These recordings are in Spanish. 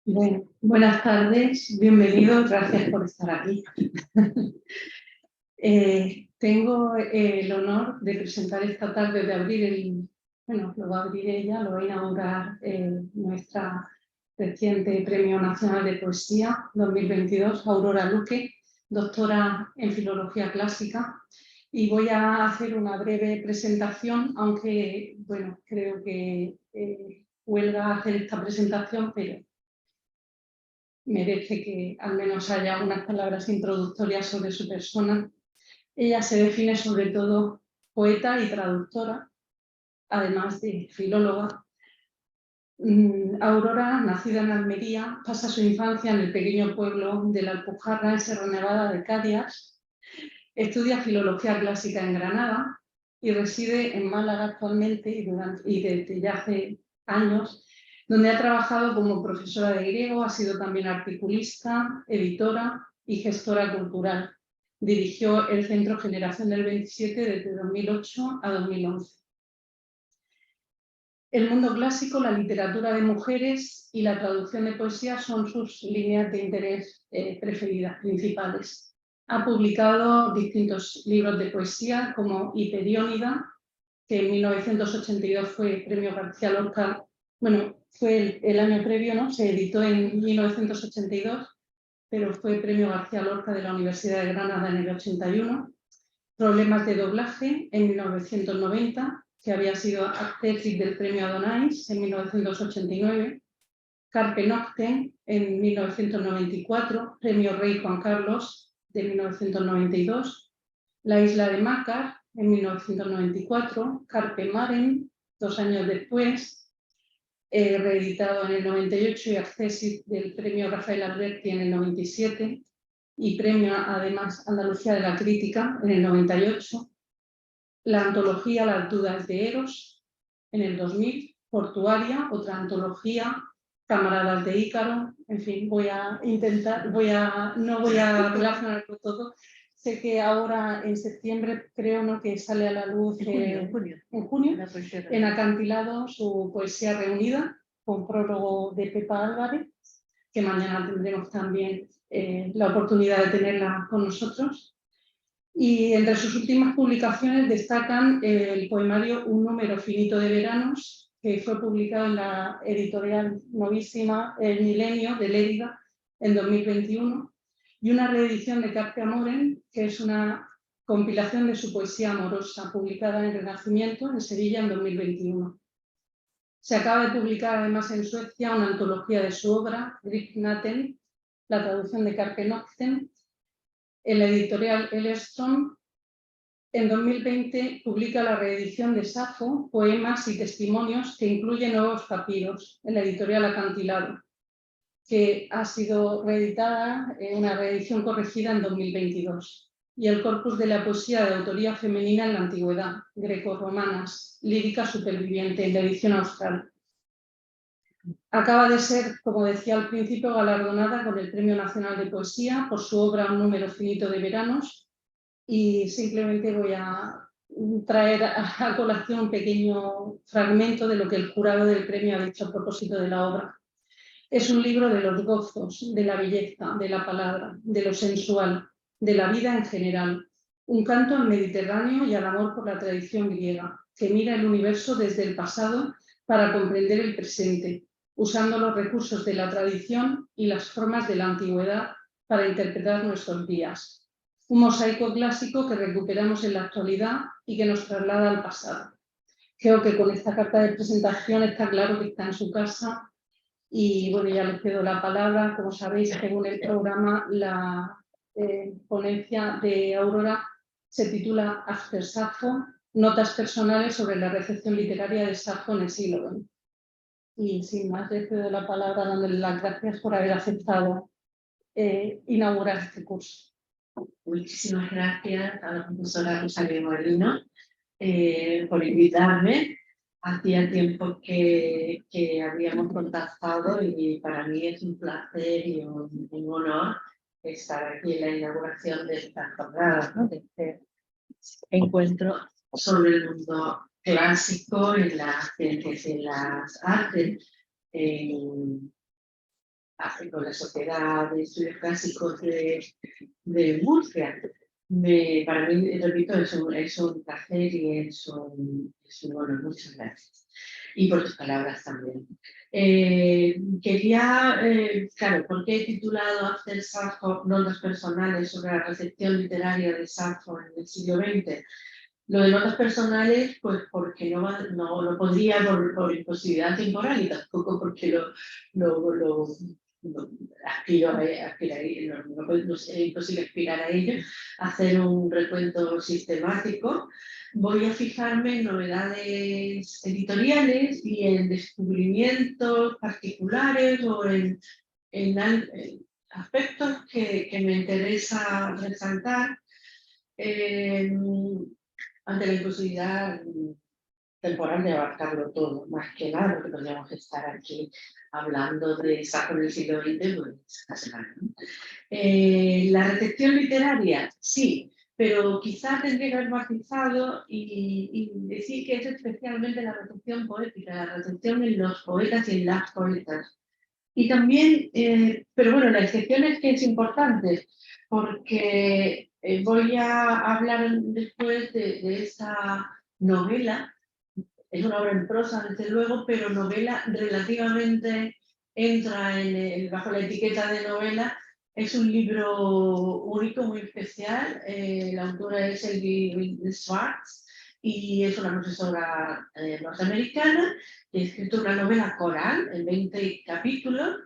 Bueno, buenas tardes, bienvenidos, gracias por estar aquí. Tengo el honor de presentar esta tarde, de abrir lo va a abrir ella, lo va a inaugurar nuestra reciente Premio Nacional de Poesía 2022, Aurora Luque, doctora en Filología Clásica. Y voy a hacer una breve presentación, aunque, bueno, creo que huelga hacer esta presentación, pero merece que al menos haya unas palabras introductorias sobre su persona. Ella se define sobre todo poeta y traductora, además de filóloga. Aurora, nacida en Almería, pasa su infancia en el pequeño pueblo de la Alpujarra, en Sierra Nevada de Cádiz. Estudia filología clásica en Granada y reside en Málaga actualmente y desde ya hace años, donde ha trabajado como profesora de griego, ha sido también articulista, editora y gestora cultural. Dirigió el Centro Generación del 27 desde 2008 a 2011. El mundo clásico, la literatura de mujeres y la traducción de poesía son sus líneas de interés preferidas, principales. Ha publicado distintos libros de poesía como Hiperiónida, que en 1982 fue Premio García Lorca. Bueno, fue el año previo, ¿no? Se editó en 1982, pero fue Premio García Lorca de la Universidad de Granada en el 81. Problemas de doblaje en 1990, que había sido actriz del Premio Adonais en 1989. Carpe Noctem en 1994, Premio Rey Juan Carlos de 1992. La isla de Mácar en 1994, Carpe Marem 2 años después, reeditado en el 98 y Accessit del Premio Rafael Alberti en el 97 y Premio además Andalucía de la Crítica en el 98. La antología Las dudas de Eros en el 2000, Portuaria, otra antología, Camaradas de Ícaro. En fin, no voy a relacionarlo todo. Sé que ahora en septiembre, creo, ¿no?, que sale a la luz en junio, en Acantilado, su poesía reunida, con prólogo de Pepa Álvarez, que mañana tendremos también la oportunidad de tenerla con nosotros. Y entre sus últimas publicaciones destacan el poemario Un número finito de veranos, que fue publicado en la editorial novísima El Milenio de Lérida en 2021, y una reedición de Carpe Amorem, que es una compilación de su poesía amorosa, publicada en Renacimiento en Sevilla en 2021. Se acaba de publicar además en Suecia una antología de su obra, Driftnatten, la traducción de Carpe Noctem, en la editorial Ellerström. En 2020 publica la reedición de Safo, poemas y testimonios, que incluye nuevos papiros, en la editorial Acantilado, que ha sido reeditada, una reedición corregida en 2022. Y el corpus de la poesía de autoría femenina en la antigüedad, grecorromanas, lírica superviviente, en la edición austral. Acaba de ser, como decía al principio, galardonada con el Premio Nacional de Poesía por su obra Un número finito de veranos, y simplemente voy a traer a colación un pequeño fragmento de lo que el jurado del premio ha dicho a propósito de la obra. Es un libro de los gozos, de la belleza, de la palabra, de lo sensual, de la vida en general, un canto al Mediterráneo y al amor por la tradición griega, que mira el universo desde el pasado para comprender el presente, usando los recursos de la tradición y las formas de la antigüedad para interpretar nuestros días. Un mosaico clásico que recuperamos en la actualidad y que nos traslada al pasado. Creo que con esta carta de presentación está claro que está en su casa. Y bueno, ya les cedo la palabra. Como sabéis, según el programa, la ponencia de Aurora se titula After Safo, notas personales sobre la recepción literaria de Safo en el siglo XX. Y sin más, les cedo la palabra dándole las gracias por haber aceptado inaugurar este curso. Muchísimas gracias a la profesora Rosalía Molino por invitarme. Hacía tiempo que habíamos contactado y para mí es un placer y un honor estar aquí en la inauguración de esta jornada, ¿no?, de este encuentro sobre el mundo clásico en las ciencias y en las artes. con la Sociedad de Estudios Clásicos de Murcia. Para mí, repito, es un placer y es un honor. Muchas gracias. Y por tus palabras también. Claro, ¿por qué he titulado After Safo, notas personales sobre la recepción literaria de Safo en el siglo XX? Lo de notas personales, pues porque no podría por imposibilidad temporal y tampoco porque es imposible aspirar a ello, hacer un recuento sistemático. Voy a fijarme en novedades editoriales y en descubrimientos particulares o en aspectos que me interesa resaltar. Ante la imposibilidad temporal de abarcarlo todo, más que nada, porque podríamos estar aquí hablando de Safo del siglo XX, pues casi nada, ¿no? La recepción literaria, sí, pero quizás tendría que haber matizado y decir que es especialmente la recepción poética, la recepción en los poetas y en las poetas. Y también, pero bueno, la excepción es que es importante, porque voy a hablar después de esta novela. Es una obra en prosa, desde luego, pero novela relativamente entra bajo la etiqueta de novela. Es un libro único, muy especial. La autora es Elvie Schwartz y es una profesora norteamericana que ha escrito una novela coral en 20 capítulos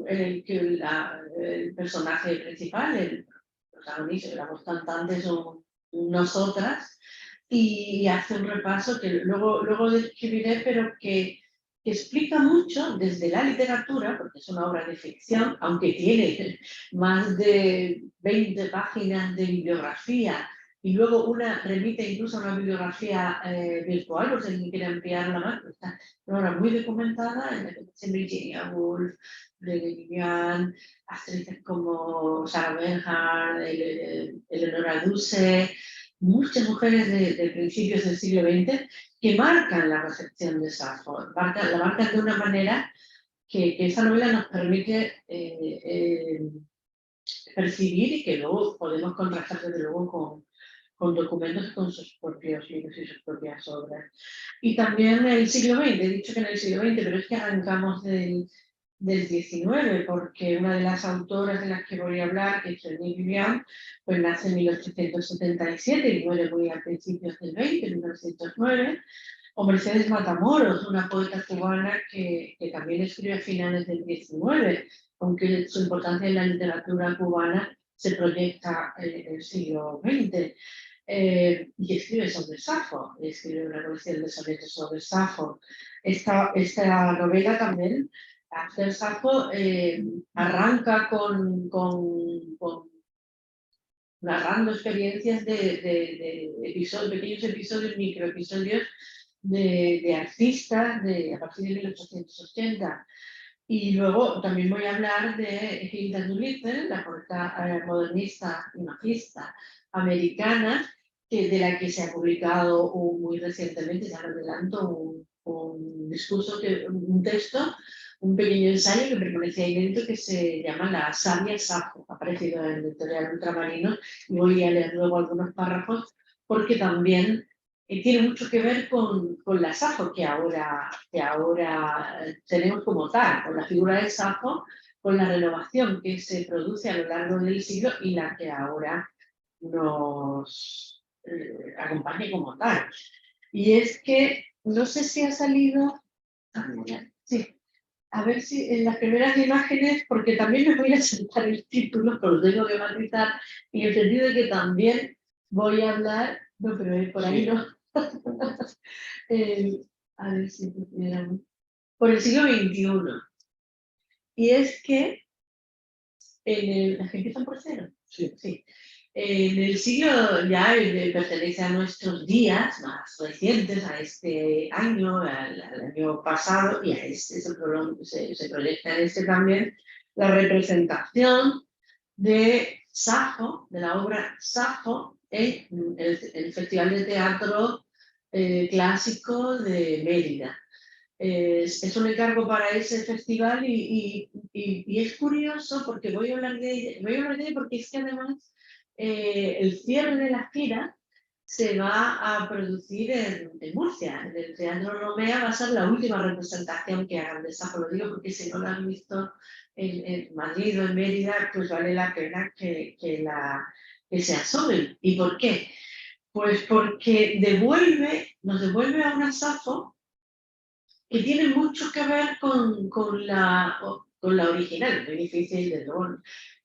en el que el personaje principal, el protagonista, la voz cantante son nosotras, y hace un repaso que luego describiré, pero que explica mucho desde la literatura, porque es una obra de ficción, aunque tiene más de 20 páginas de bibliografía, y luego remite incluso a una bibliografía virtual, por si alguien quiere ampliarla más, está una obra muy documentada, en la que aparecen Virginia Woolf, Brené Brown, actrices como Sarah Bernhardt, Eleonora Duse, muchas mujeres de principios del siglo XX que marcan la recepción de Safo, la marcan de una manera que esa novela nos permite percibir y que luego podemos contrastar desde luego con documentos y con sus propios libros y sus propias obras. Y también el siglo XX, he dicho que en el siglo XX, pero es que arrancamos del XIX, porque una de las autoras de las que voy a hablar, que es René Guillaume, pues nace en 1877 y muere muy a principios del XX, en 1909, o Mercedes Matamoros, una poeta cubana que también escribe a finales del XIX, aunque su importancia en la literatura cubana se proyecta en el siglo XX. Y escribe sobre Safo, escribe una colección de sonetos sobre Safo. Esta novela también, After Safo, arranca narrando experiencias de pequeños episodios, microepisodios de artistas a partir de 1880. Y luego también voy a hablar de Hilda Doolittle, la poeta modernista y magista americana, de la que se ha publicado muy recientemente, ya lo adelanto, un texto, un pequeño ensayo que permanecía inédito que se llama La sabia Safo, ha aparecido en el editorial Ultramarino, y voy a leer luego algunos párrafos porque también tiene mucho que ver con la Safo que ahora tenemos como tal, con la figura de Safo, con la renovación que se produce a lo largo del siglo y la que ahora nos acompaña como tal. Y es que, no sé si ha salido, sí, a ver si en las primeras imágenes, porque también me voy a saltar el título, pero lo tengo que matizar, en el sentido de que también voy a hablar, no, pero por ahí no. A ver si pudiéramos. Por el siglo XXI. Y es que las que empiezan por cero. Sí. En el siglo ya pertenece a nuestros días más recientes, a este año, al año pasado, y a este se proyecta en este también la representación de Safo, de la obra Safo, en el Festival de Teatro Clásico de Mérida. Es un encargo para ese festival y es curioso porque voy a hablar de ella porque es que además el cierre de la gira se va a producir en Murcia, en el Teatro Romea. Va a ser la última representación que hagan de Safo. Lo digo porque si no la han visto en Madrid o en Mérida, pues vale la pena que se asomen. ¿Y por qué? Pues porque nos devuelve a una Safo que tiene mucho que ver con la original. Muy difícil,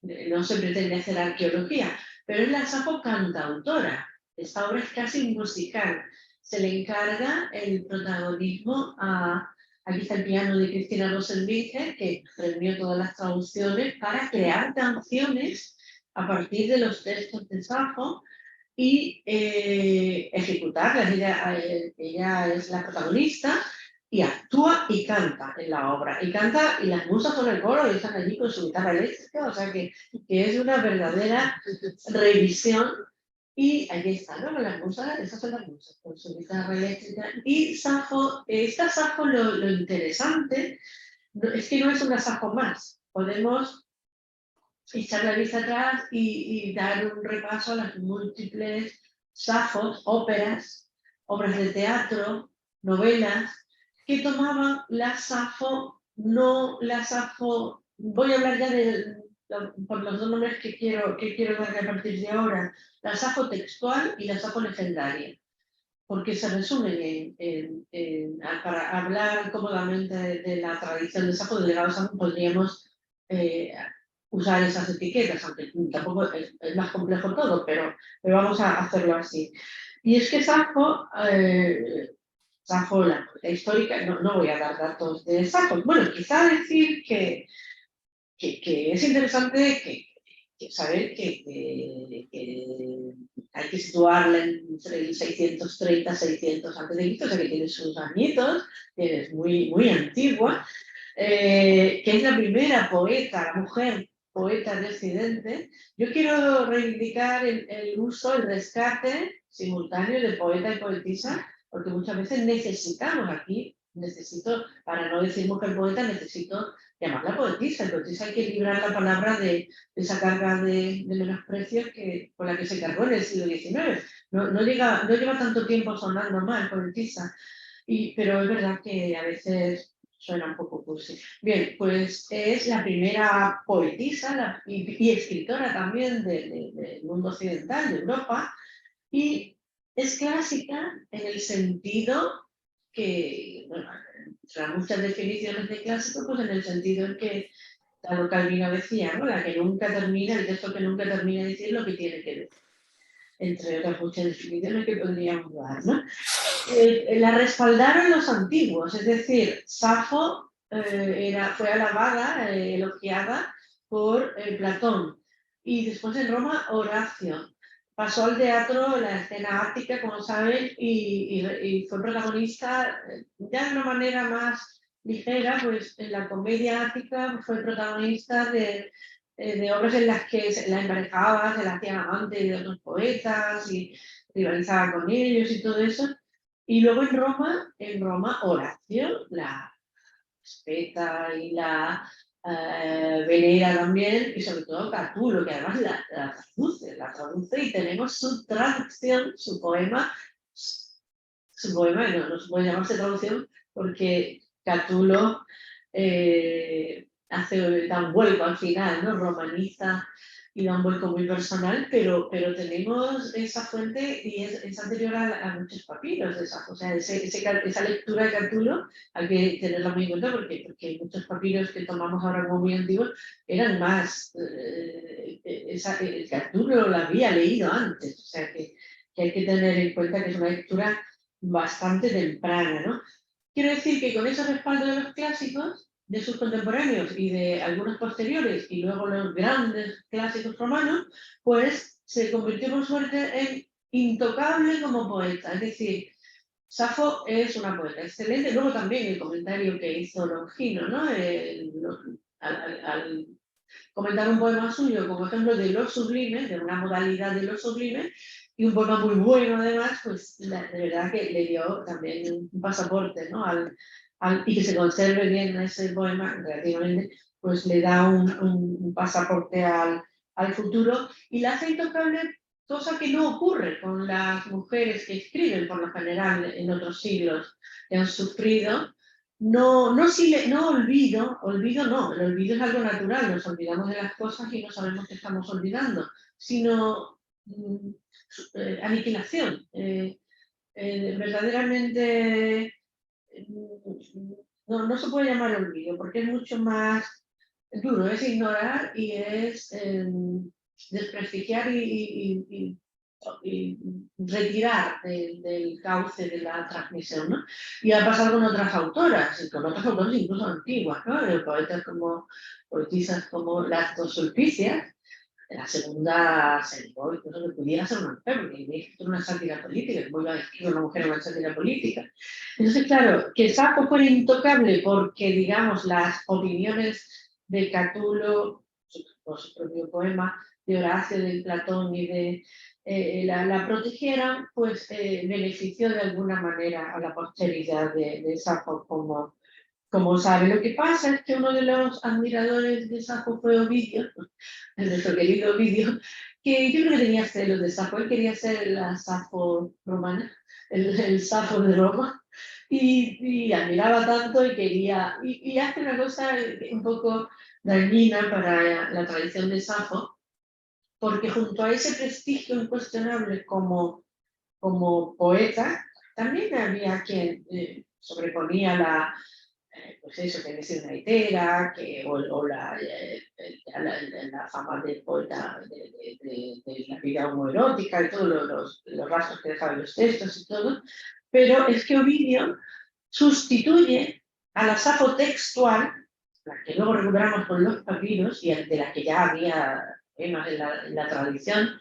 no se pretende hacer arqueología, pero es la Safo cantautora. Esta obra es casi musical. Se le encarga el protagonismo aquí está el piano de Cristina Rosenbinger, que reunió todas las traducciones para crear canciones a partir de los textos de Safo y ejecutarlas. Ella es la protagonista y actúa y canta en la obra. Y canta, y las musas son el coro y están allí con su guitarra eléctrica, o sea que es una verdadera revisión. Y allí están, ¿no? Las musas, esas son las musas, con su guitarra eléctrica. Y Safo, esta Safo, lo interesante es que no es una Safo más. Podemos echar la vista atrás y dar un repaso a las múltiples Safos, óperas, obras de teatro, novelas, que tomaban la Safo, no la Safo. Voy a hablar ya por los dos nombres que quiero darle a partir de ahora: la Safo textual y la Safo legendaria, porque se resumen para hablar cómodamente de la tradición de Safo, del legado de Safo, podríamos usar esas etiquetas, aunque tampoco es más complejo todo, pero vamos a hacerlo así. Y es que Safo, la histórica, no voy a dar datos de Safo. Bueno, quizá decir que es interesante saber que hay que situarla entre el 630 600 a.C., o sea que tiene sus añitos, que es muy, muy antigua, que es la primera poeta, la mujer poeta residente. Yo quiero reivindicar el uso, el rescate simultáneo de poeta y poetisa, porque muchas veces necesitamos aquí, para no decir mujer poeta, necesito llamarla poetisa. Poetisa hay que librar la palabra de esa carga de menosprecio con la que se cargó en el siglo XIX. No lleva tanto tiempo sonando mal poetisa, pero es verdad que a veces suena un poco cursi. Bien, pues es la primera poetisa y escritora también del mundo occidental, de Europa, y es clásica en el sentido que, bueno, entre muchas definiciones de clásico, pues en el sentido en que Talo Calvino decía, ¿no? La que nunca termina, el texto que nunca termina de decir lo que tiene que decir, entre otras muchas definiciones que podríamos dar, ¿no? La respaldaron los antiguos, es decir, Safo fue alabada, elogiada por Platón, y después en Roma Horacio. Pasó al teatro, la escena ática, como saben, y fue protagonista ya de una manera más ligera, pues en la comedia ática fue protagonista de obras en las que la emparejaba, se la hacía amante de otros poetas y rivalizaba con ellos y todo eso. Y luego en Roma Horacio la respeta y la venera también, y sobre todo Catulo, que además la traduce y tenemos su traducción, su poema, no se puede llamarse traducción porque Catulo da un vuelco al final, ¿no? Romaniza y da un vuelco muy personal, pero tenemos esa fuente y es anterior a muchos papiros de Safo. O sea, esa lectura de Catulo hay que tenerla muy en cuenta porque muchos papiros que tomamos ahora como muy antiguos eran más. Catulo la había leído antes, o sea que hay que tener en cuenta que es una lectura bastante temprana, ¿no? Quiero decir que con ese respaldo de los clásicos, de sus contemporáneos y de algunos posteriores, y luego los grandes clásicos romanos, pues se convirtió por suerte en intocable como poeta. Es decir, Safo es una poeta excelente. Luego también el comentario que hizo Longino, ¿no? Al comentar un poema suyo como ejemplo de lo sublime, de una modalidad de lo sublime, y un poema muy bueno además, pues de verdad que le dio también un pasaporte, ¿no? y que se conserve bien ese poema, relativamente, pues le da un pasaporte al futuro y la hace intocable, cosa que no ocurre con las mujeres que escriben por lo general en otros siglos que han sufrido. No olvido no, el olvido es algo natural, nos olvidamos de las cosas y no sabemos que estamos olvidando, sino aniquilación. Verdaderamente no se puede llamar olvido, porque es mucho más duro, es ignorar y es desprestigiar y retirar del cauce de la transmisión, ¿no? Y ha pasado con otras autoras, y con otros autores incluso antiguas, ¿no? Poetisas como las dos Sulpicias. En la segunda se dijo incluso que pudiera ser una mujer, porque es una sátira política, como iba a escribir una mujer en una sátira política. Entonces, claro, que Safo fuera intocable porque, digamos, las opiniones de Catulo, por su propio poema, de Horacio, de Platón y de la protegieran, pues benefició de alguna manera a la posteridad de Safo como sabe. Lo que pasa es que uno de los admiradores de Safo fue Ovidio, nuestro querido Ovidio, que yo creo que tenía celos de Safo. Él quería ser la Safo romana, el Safo de Roma, y admiraba tanto y quería, y hace una cosa un poco dañina para la tradición de Safo, porque junto a ese prestigio incuestionable como poeta, también había quien sobreponía pues eso, que decir una litera, o la fama del poeta de la vida homoerótica y todos los rasgos que dejaban los textos y todo, pero es que Ovidio sustituye a la Safo textual, la que luego recuperamos con los papiros y de la que ya había temas en la tradición,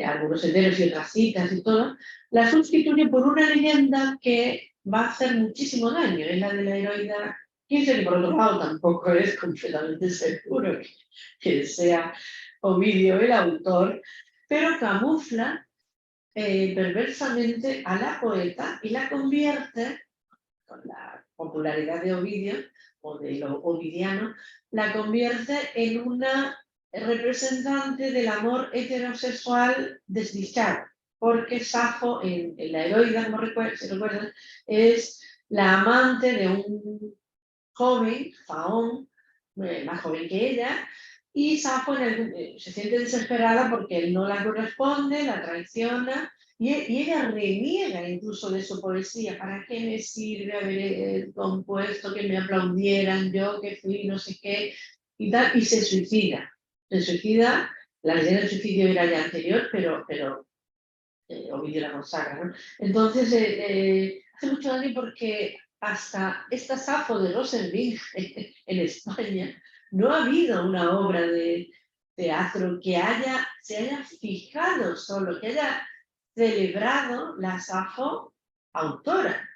algunos enteros y otras citas y todo, la sustituye por una leyenda que va a hacer muchísimo daño, es la de la heroína Quince, y por otro lado tampoco es completamente seguro que sea Ovidio el autor, pero camufla perversamente a la poeta y la convierte, con la popularidad de Ovidio o de lo ovidiano, la convierte en una representante del amor heterosexual desdichado, porque Safo en la heroína, como si recuerdan, es la amante de un joven, Faón, más joven que ella, y Safo se siente desesperada porque él no la corresponde, la traiciona, y ella reniega incluso de su poesía. ¿Para qué me sirve haber compuesto que me aplaudieran yo, que fui no sé qué? Y tal, y se suicida. Se suicida, la leyenda del suicidio era ya anterior, pero Ovidio la consagra, ¿no? Entonces, hace mucho daño porque hasta esta Safo de Rosenwing en España no ha habido una obra de teatro que se haya fijado solo, que haya celebrado la Safo autora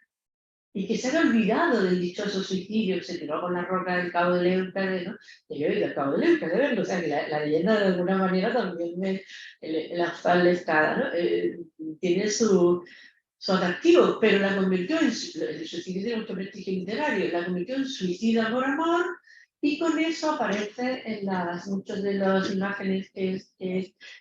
y que se haya olvidado del dichoso suicidio que se tiró con la roca del Cabo de Leucade, ¿no? Que yo he ido al Cabo de Leucade, verlo, o sea que la leyenda de alguna manera también la fallecada, ¿no? Tiene su atractivo, pero la convirtió el suicidio tiene mucho prestigio literario, la convirtió en suicida por amor, y con eso aparece en muchas de las imágenes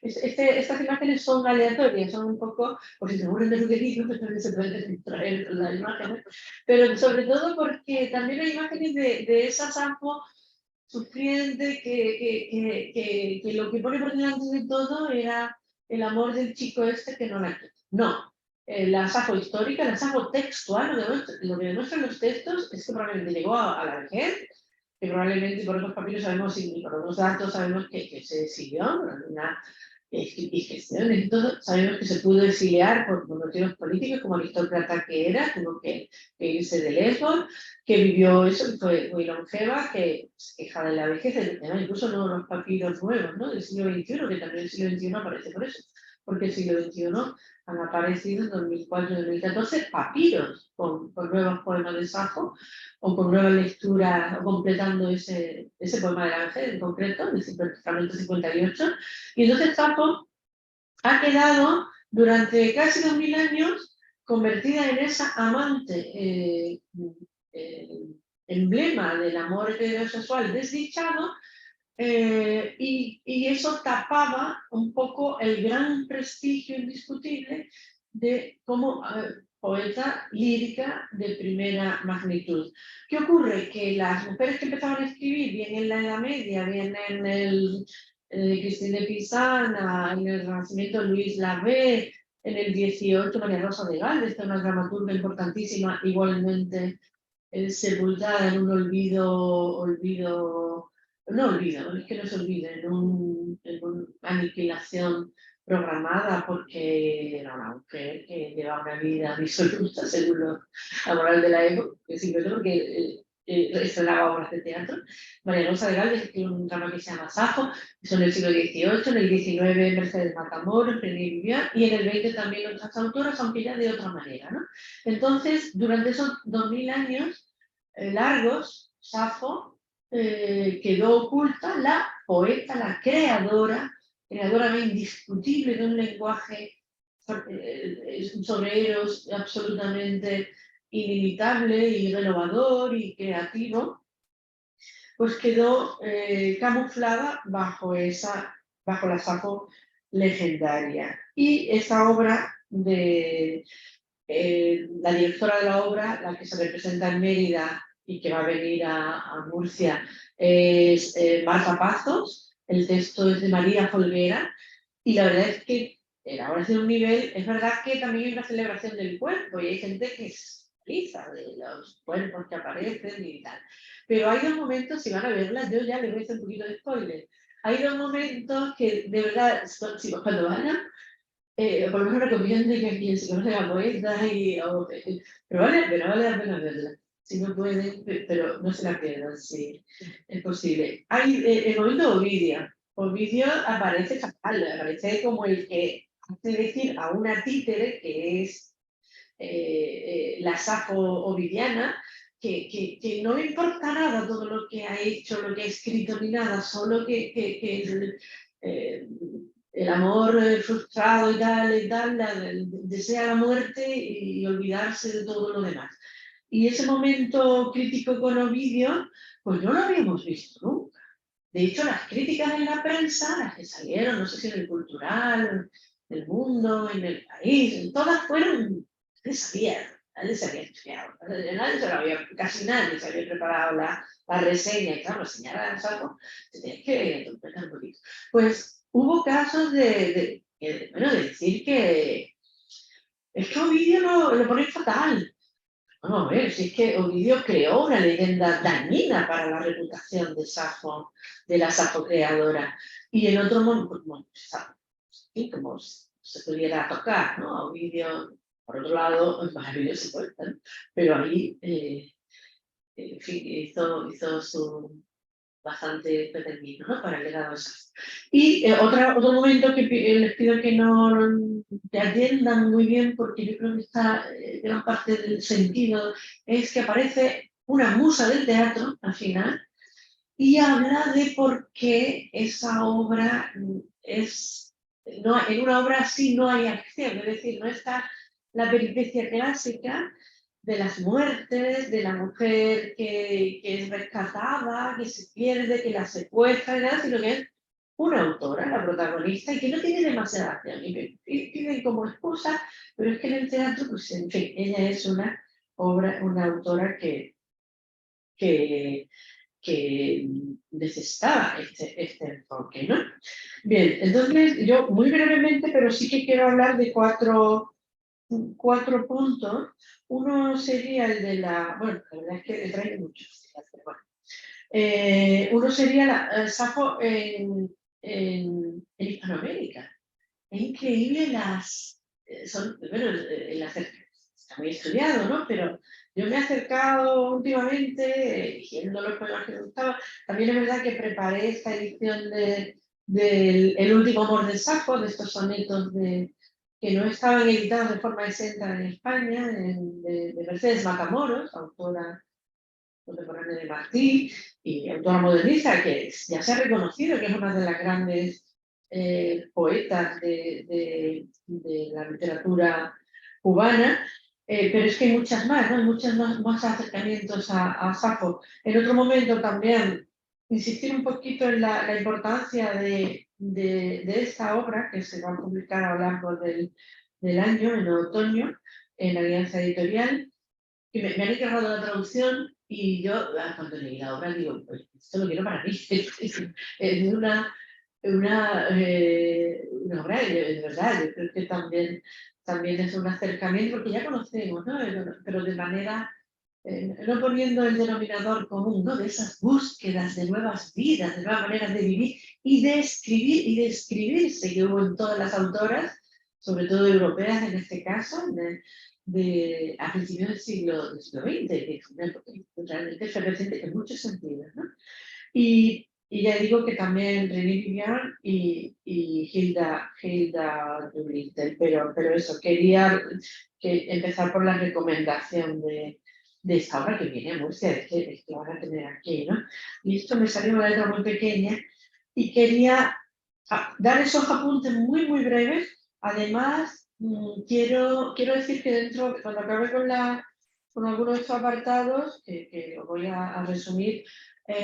estas imágenes son aleatorias, son un poco, por si se mueren de lo que digo, pues también se pueden extraer las imágenes, pero sobre todo porque también hay imágenes de esa Safo sufriente que lo que pone por delante de todo era el amor del chico este que no la quiere. No, la Safo histórica, la Safo textual, lo que demuestran los textos es que probablemente llegó a la vejez, que probablemente por otros papiros sabemos y por otros datos sabemos que se exilió durante una gestión y todo, sabemos que se pudo exiliar por motivos políticos, como aristócrata que era, tuvo que irse de Lesbos, que vivió eso, que fue muy longeva, que se queja de la vejez, incluso no los papiros nuevos, ¿no? Del siglo XXI, que también el siglo XXI aparece por eso, porque el siglo XXI han aparecido en 2004 y 2014 papiros con nuevos poemas de Safo o con nuevas lecturas o completando ese poema del Ángel en concreto, el fragmento 58. Y entonces Safo ha quedado durante casi 2000 años convertida en esa amante emblema del amor heterosexual desdichado, y eso tapaba un poco el gran prestigio indiscutible de como poeta lírica de primera magnitud. ¿Qué ocurre? Que las mujeres que empezaban a escribir, bien en la Edad Media, bien en el Cristina de Pisana, en el Renacimiento Luis Labé, en el 18 María Rosa de Gales, que es una dramaturga importantísima, igualmente sepultada en un no olvido, es que no se olvide, en una aniquilación programada porque era una mujer que lleva una vida disoluta según la moral de la época, que simplemente porque estrenaba obras de teatro. María Rosa de Gales escribió un drama que se llama Safo, que son del siglo XVIII, en el XIX Mercedes Matamoros, René Vivian, y en el XX también otras autoras, aunque ya de otra manera, ¿no? Entonces, durante esos 2000 años largos, Safo quedó oculta, la poeta, la creadora indiscutible de un lenguaje sobre Eros absolutamente ilimitable y renovador y creativo, pues quedó camuflada bajo la Safo legendaria. Y esa obra de la directora de la obra, la que se representa en Mérida y que va a venir a Murcia, es Marta Pazos. El texto es de María Folguera y la verdad es que la obra es de un nivel. Es verdad que también hay una celebración del cuerpo y hay gente que se realiza de los cuerpos que aparecen y tal. Pero hay dos momentos, si van a verla, yo ya les voy a hacer un poquito de spoiler. Hay dos momentos que de verdad, cuando vayan, por lo menos recomiendo que quien se conoce la poeta pero vale la pena verla. Si no pueden, pero no se la pierdan, si es posible. Hay el momento de Ovidio. Ovidio aparece fatal, aparece como el que hace decir a una títere, que es la Safo ovidiana, que no le importa nada todo lo que ha hecho, lo que ha escrito ni nada, solo que el amor frustrado y tal, desea la muerte y olvidarse de todo lo demás. Y ese momento crítico con Ovidio, pues no lo habíamos visto nunca. De hecho, las críticas en la prensa, las que salieron, no sé si en el Cultural, en El Mundo, en El País, todas fueron nadie se había estudiado, casi nadie se había preparado la reseña, y claro, la señora Saco, se tiene que interpretar un poquito. Pues hubo casos de decir que es que Ovidio lo pone fatal. Vamos a ver, si es que Ovidio creó una leyenda dañina para la reputación de la Safo creadora. Y en otro momento, bueno, como se pudiera tocar, ¿no? Ovidio, por otro lado, es maravilloso poeta, ¿no? Pero ahí, en fin, hizo su bastante determinado, ¿no? Para el legado de Safo. Y otro momento que les pido que no te atiendan muy bien, porque yo creo que está gran parte del sentido, es que aparece una musa del teatro al final y habla de por qué esa obra es. No, en una obra así no hay acción, es decir, no está la peripecia clásica de las muertes, de la mujer que es rescatada, que se pierde, que la secuestra, sino que es una autora, la protagonista, y que no tiene demasiada acción. Y piden como excusa, pero es que en el teatro, pues en fin, ella es una autora que necesitaba este enfoque, ¿no? Bien, entonces yo muy brevemente, pero sí que quiero hablar de cuatro puntos. Uno sería el de la verdad es que traigo muchos. Bueno. Uno sería la Safo en Hispanoamérica. Es increíble está muy estudiado, ¿no? Pero yo me he acercado últimamente, eligiendo los poemas que me gustaban. También es verdad que preparé esta edición del El último amor de Safo, de estos sonetos que no estaban editados de forma exenta en España, de Mercedes Matamoros, autora contemporánea de Martí y autora modernista, que ya se ha reconocido que es una de las grandes poetas de la literatura cubana. pero es que hay muchas más, ¿no? Hay muchos más acercamientos a Safo. En otro momento también insistir un poquito en la importancia de esta obra que se va a publicar a lo largo del año, en otoño, en la Alianza Editorial, que me han encargado la traducción y yo cuando leí la obra digo, pues esto lo quiero para mí. Es una obra, de verdad, yo creo que también es un acercamiento, porque ya conocemos, ¿no? Pero de manera, no poniendo el denominador común, ¿no? De esas búsquedas de nuevas vidas, de nuevas maneras de vivir y de escribir y de escribirse que hubo en todas las autoras, sobre todo europeas en este caso, a principios del siglo XX, que realmente fue reciente en muchos sentidos, ¿no? Y ya digo que también René Vivian y Hilda Doolittle, pero eso, quería empezar por la recomendación de esta obra que viene a Murcia, es que van a tener aquí, ¿no? Y esto me salió una letra muy pequeña y quería dar esos apuntes muy, muy breves. Además, quiero decir que dentro, cuando acabe con algunos de estos apartados, que os voy a resumir,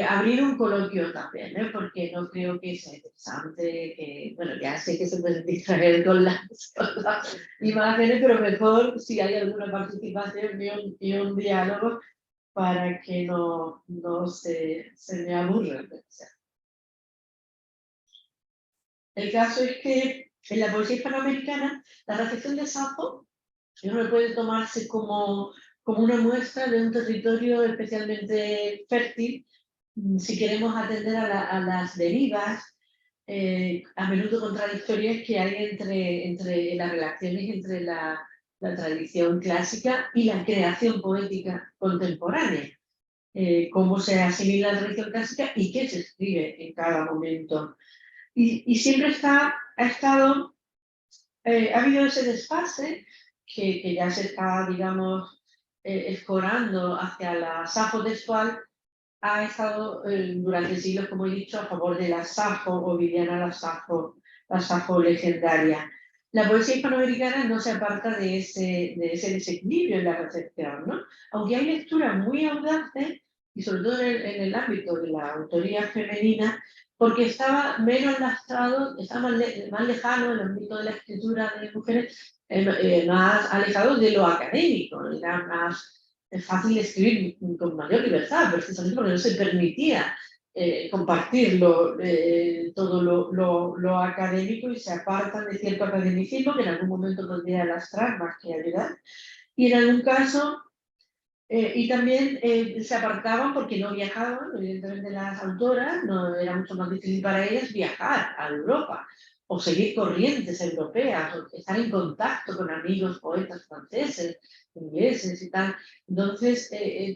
abrir un coloquio también, ¿eh? Porque no creo que sea interesante, que, bueno, ya sé que se pueden distraer con las imágenes, pero mejor si hay alguna participación y un diálogo para que no se me aburra. El caso es que en la poesía hispanoamericana la recepción de Safo no puede tomarse como una muestra de un territorio especialmente fértil si queremos atender a las derivas, a menudo contradictorias que hay entre las relaciones entre la tradición clásica y la creación poética contemporánea. Cómo se asimila la tradición clásica y qué se escribe en cada momento. Y siempre ha habido ese desfase que ya se está, digamos, escorando hacia la Safo textual. Ha estado durante siglos, como he dicho, a favor de la Safo o Viviana la Safo legendaria. La poesía hispanoamericana no se aparta de ese desequilibrio en la recepción, ¿no? Aunque hay lecturas muy audaces, y sobre todo en el ámbito de la autoría femenina, porque estaba menos lastrado, estaba más lejano en el ámbito de la escritura de mujeres, más alejado de lo académico, era más fácil escribir con mayor libertad, precisamente porque no se permitía compartirlo todo lo académico y se apartan de cierto academicismo que en algún momento podría lastrar más que ayudar. Y en algún caso, y también se apartaban porque no viajaban, evidentemente las autoras, no era mucho más difícil para ellas viajar a Europa o seguir corrientes europeas, o estar en contacto con amigos poetas franceses, ingleses y tal. Entonces,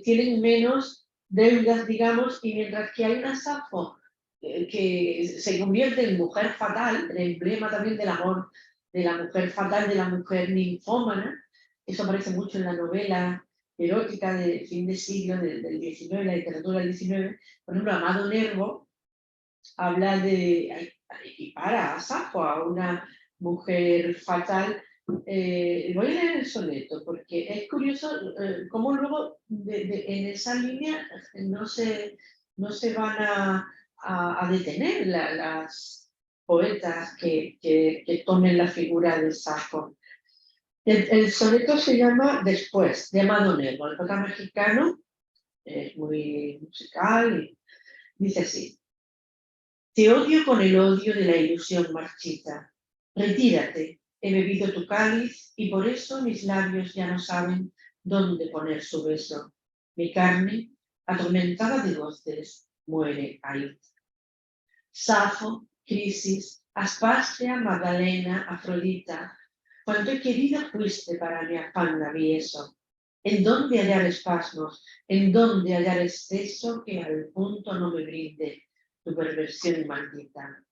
tienen menos deudas, digamos, y mientras que hay una Safo que se convierte en mujer fatal, el emblema también del amor de la mujer fatal, de la mujer ninfómana, eso aparece mucho en la novela erótica de fin de siglo, del XIX, la literatura del XIX. Por ejemplo, Amado Nervo habla equipara a Safo, a una mujer fatal. Voy a leer el soneto porque es curioso cómo luego en esa línea no se van a detener las poetas que tomen la figura de Safo. El soneto se llama Después, de Amado Nervo. El poeta mexicano es muy musical y dice así: te odio con el odio de la ilusión marchita. Retírate, he bebido tu cáliz y por eso mis labios ya no saben dónde poner su beso. Mi carne, atormentada de goces, muere ahí. Safo, Crisis, Aspasia, Magdalena, Afrodita, cuánto querida fuiste para mi afán navieso. ¿En dónde hallar espasmos? ¿En dónde hallar exceso que al punto no me brinde tu perversión maldita?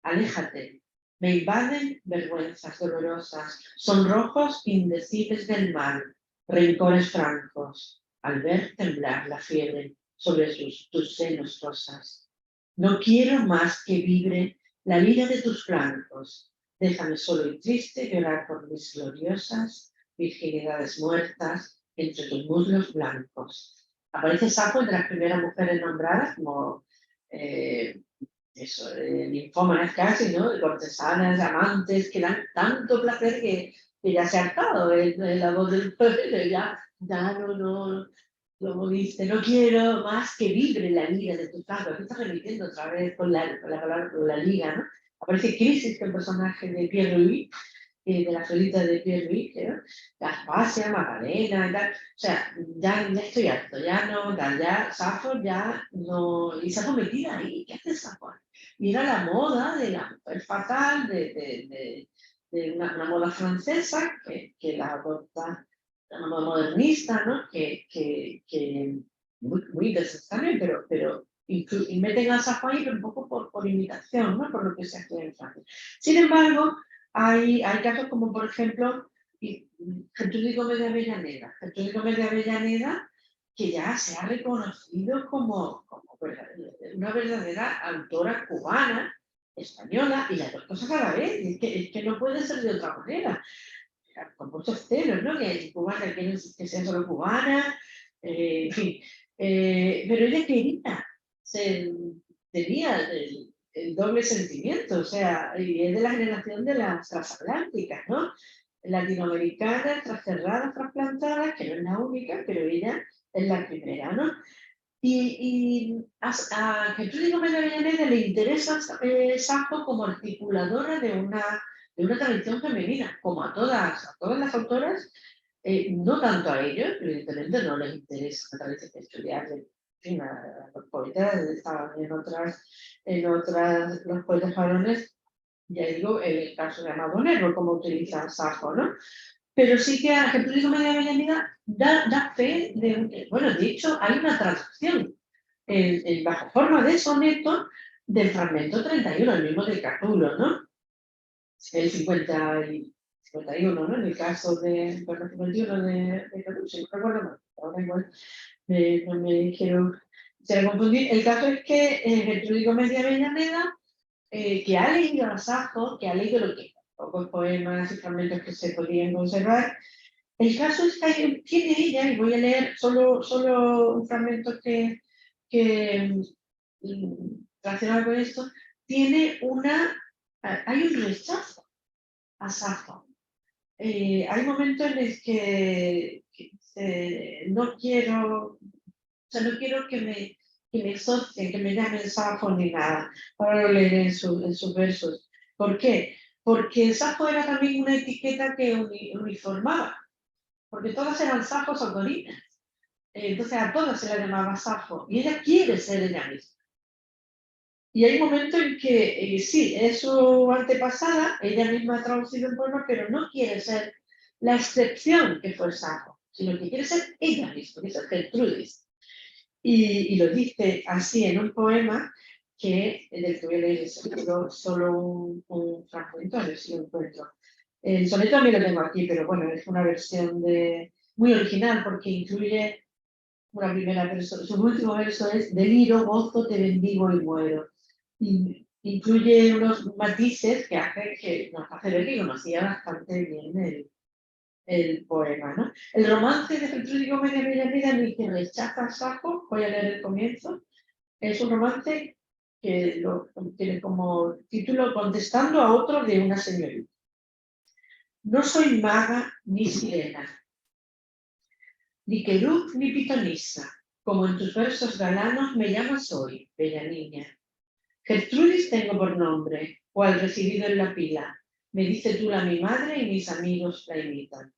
Aléjate, me invaden vergüenzas dolorosas, sonrojos indecibles del mal, rencores francos, al ver temblar la fiebre sobre tus senos rosas. No quiero más que vibre la lira de tus flancos. Déjame solo y triste llorar por mis gloriosas virginidades muertas entre tus muslos blancos. Aparece Safo entre las primeras mujeres nombradas como ninfómanas casi, ¿no? De cortesanas, amantes, que dan tanto placer que ya se ha hartado de la voz del pueblo, ya no, como dice, no quiero más que vibre la liga de tu flanco. Aquí está repitiendo otra vez con la palabra, con la liga, ¿no? Aparece Crisis, que es el personaje de Pierre Louis, de la solita de Pierre Louis, ¿no? Aspasia, Magdalena y tal. O sea, ya estoy harto, ya no, ya Safo ya no. Y Safo metida ahí, ¿qué hace Safo? Y era la moda de la mujer fatal, de una moda francesa que la adopta, una moda modernista, ¿no? Muy interesante, pero y meten a Safo ahí, pero un poco por imitación, ¿no? Por lo que se hace en Francia. Sin embargo, hay casos como, por ejemplo, Gertrudis Gómez de Avellaneda. Gertrudis Gómez de Avellaneda, que ya se ha reconocido como una verdadera autora cubana, española, y las dos cosas a la vez. Es que no puede ser de otra manera. Con muchos celos, ¿no? Que cubana, que sea solo cubana, en fin. Pero ella quería, tenía el doble sentimiento, o sea, y es de la generación de las transatlánticas, ¿no? Latinoamericanas, trascerradas, trasplantadas, que no es la única, pero ella es la primera, ¿no? Y a Gertrudis Gómez de Avellaneda le interesa Safo como articuladora de una tradición femenina, como a todas las autoras, no tanto a ellos, evidentemente no les interesa la tradición de estudiar, en fin, a los poetas estaban en otras, los poetas varones, ya digo, el caso de Amado Nervo, como utiliza Safo, ¿no? Pero sí que a Gertrudis Gómez de Avellaneda da fe de, bueno, de hecho, hay una traducción bajo forma de soneto del fragmento 31, el mismo del Catulo, ¿no? El 51, ¿no? En el caso de, bueno, 51 de Catulo, si no recuerdo mal, ahora igual no me quiero confundir. El caso es que Gertrudis Gómez de Avellaneda, que ha leído a Safo, que ha leído lo que pocos poemas y fragmentos que se podían conservar. El caso es que tiene ella, y voy a leer solo un fragmento que relacionado con esto, hay un rechazo a Safo. Hay momentos en los que no quiero que me asocien, que me llamen Safo ni nada. Ahora lo leeré en sus versos. ¿Por qué? Porque Safo era también una etiqueta que uniformaba, porque todas eran Safos autorinas. Entonces a todas se la llamaba Safo, y ella quiere ser ella misma. Y hay un momento en que sí, es su antepasada, ella misma ha traducido en poema, pero no quiere ser la excepción que fue Safo, sino que quiere ser ella misma, que es Gertrudis. Y lo dice así en un poema del que voy a leer solo un fragmento, a ver si lo encuentro. El soneto también lo tengo aquí, pero bueno, es una versión muy original porque incluye una primera verso. Su último verso es: deliro, gozo, te bendigo y muero. Y incluye unos matices que nos hace ver que conocía bastante bien el poema, ¿no? El romance de Gertrudis Gómez de Avellaneda, en el que rechaza a Safo, voy a leer el comienzo, es un romance que tiene como título Contestando a otro de una señorita. No soy maga ni sirena, ni querub ni pitonisa, como en tus versos galanos me llamas hoy, bella niña. Gertrudis tengo por nombre, cual residido en la pila, me dice tú la mi madre y mis amigos la imitan.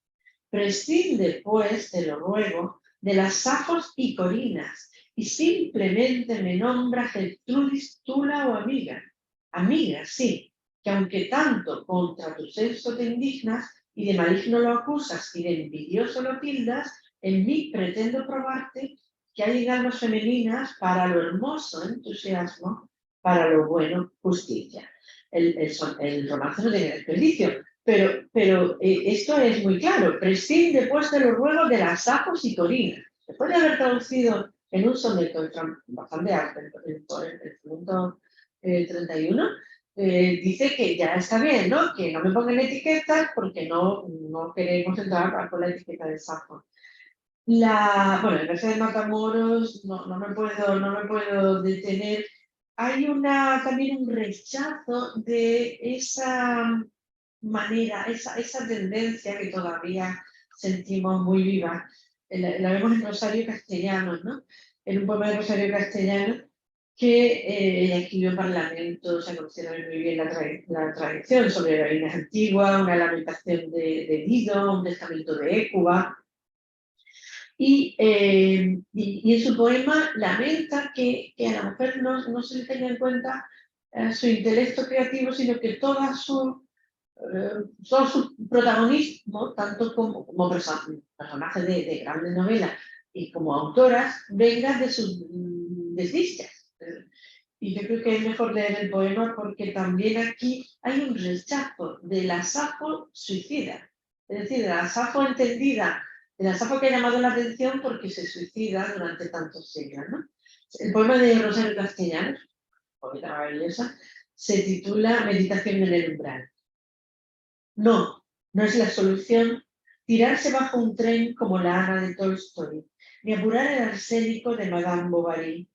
Prescinde, pues, te lo ruego, de las Safos y Corinas, y simplemente me nombra Gertrudis Tula o amiga. Amiga, sí, que aunque tanto contra tu sexo te indignas, y de maligno lo acusas, y de envidioso lo tildas, en mí pretendo probarte que hay en almas femeninas para lo hermoso entusiasmo, para lo bueno justicia. El romance no tiene desperdicio. Pero esto es muy claro. Prescinde pues de los ruegos de las Safos y Corinas. Después de haber traducido en un soneto bastante alto, el soneto 31, dice que ya está bien, ¿no? Que no me pongan etiquetas porque no queremos entrar con la etiqueta de Safo. Bueno, en Mercedes Matamoros no me puedo detener. Hay también un rechazo de esa manera, esa tendencia que todavía sentimos muy viva. La vemos en Rosario Castellanos, ¿no? En un poema de Rosario Castellanos que ella escribió en Parlamento, se conocieron muy bien la tradición sobre la Biblia antigua, una lamentación de Dido, un testamento de Écuba. Y en su poema lamenta que a la mujer no se le tenga en cuenta su intelecto creativo, sino que todo su protagonismo, tanto como personajes de grandes novelas y como autoras, venga de sus desdichas. Y yo creo que es mejor leer el poema porque también aquí hay un rechazo de la Safo suicida, es decir, de la Safo entendida, de la Safo que ha llamado la atención porque se suicida durante tantos siglos, ¿no? El poema de Rosario Castellanos, poeta maravillosa, se titula Meditación en el umbral. No es la solución tirarse bajo un tren como la Ana de Tolstoy, ni apurar el arsénico de Madame Bovary,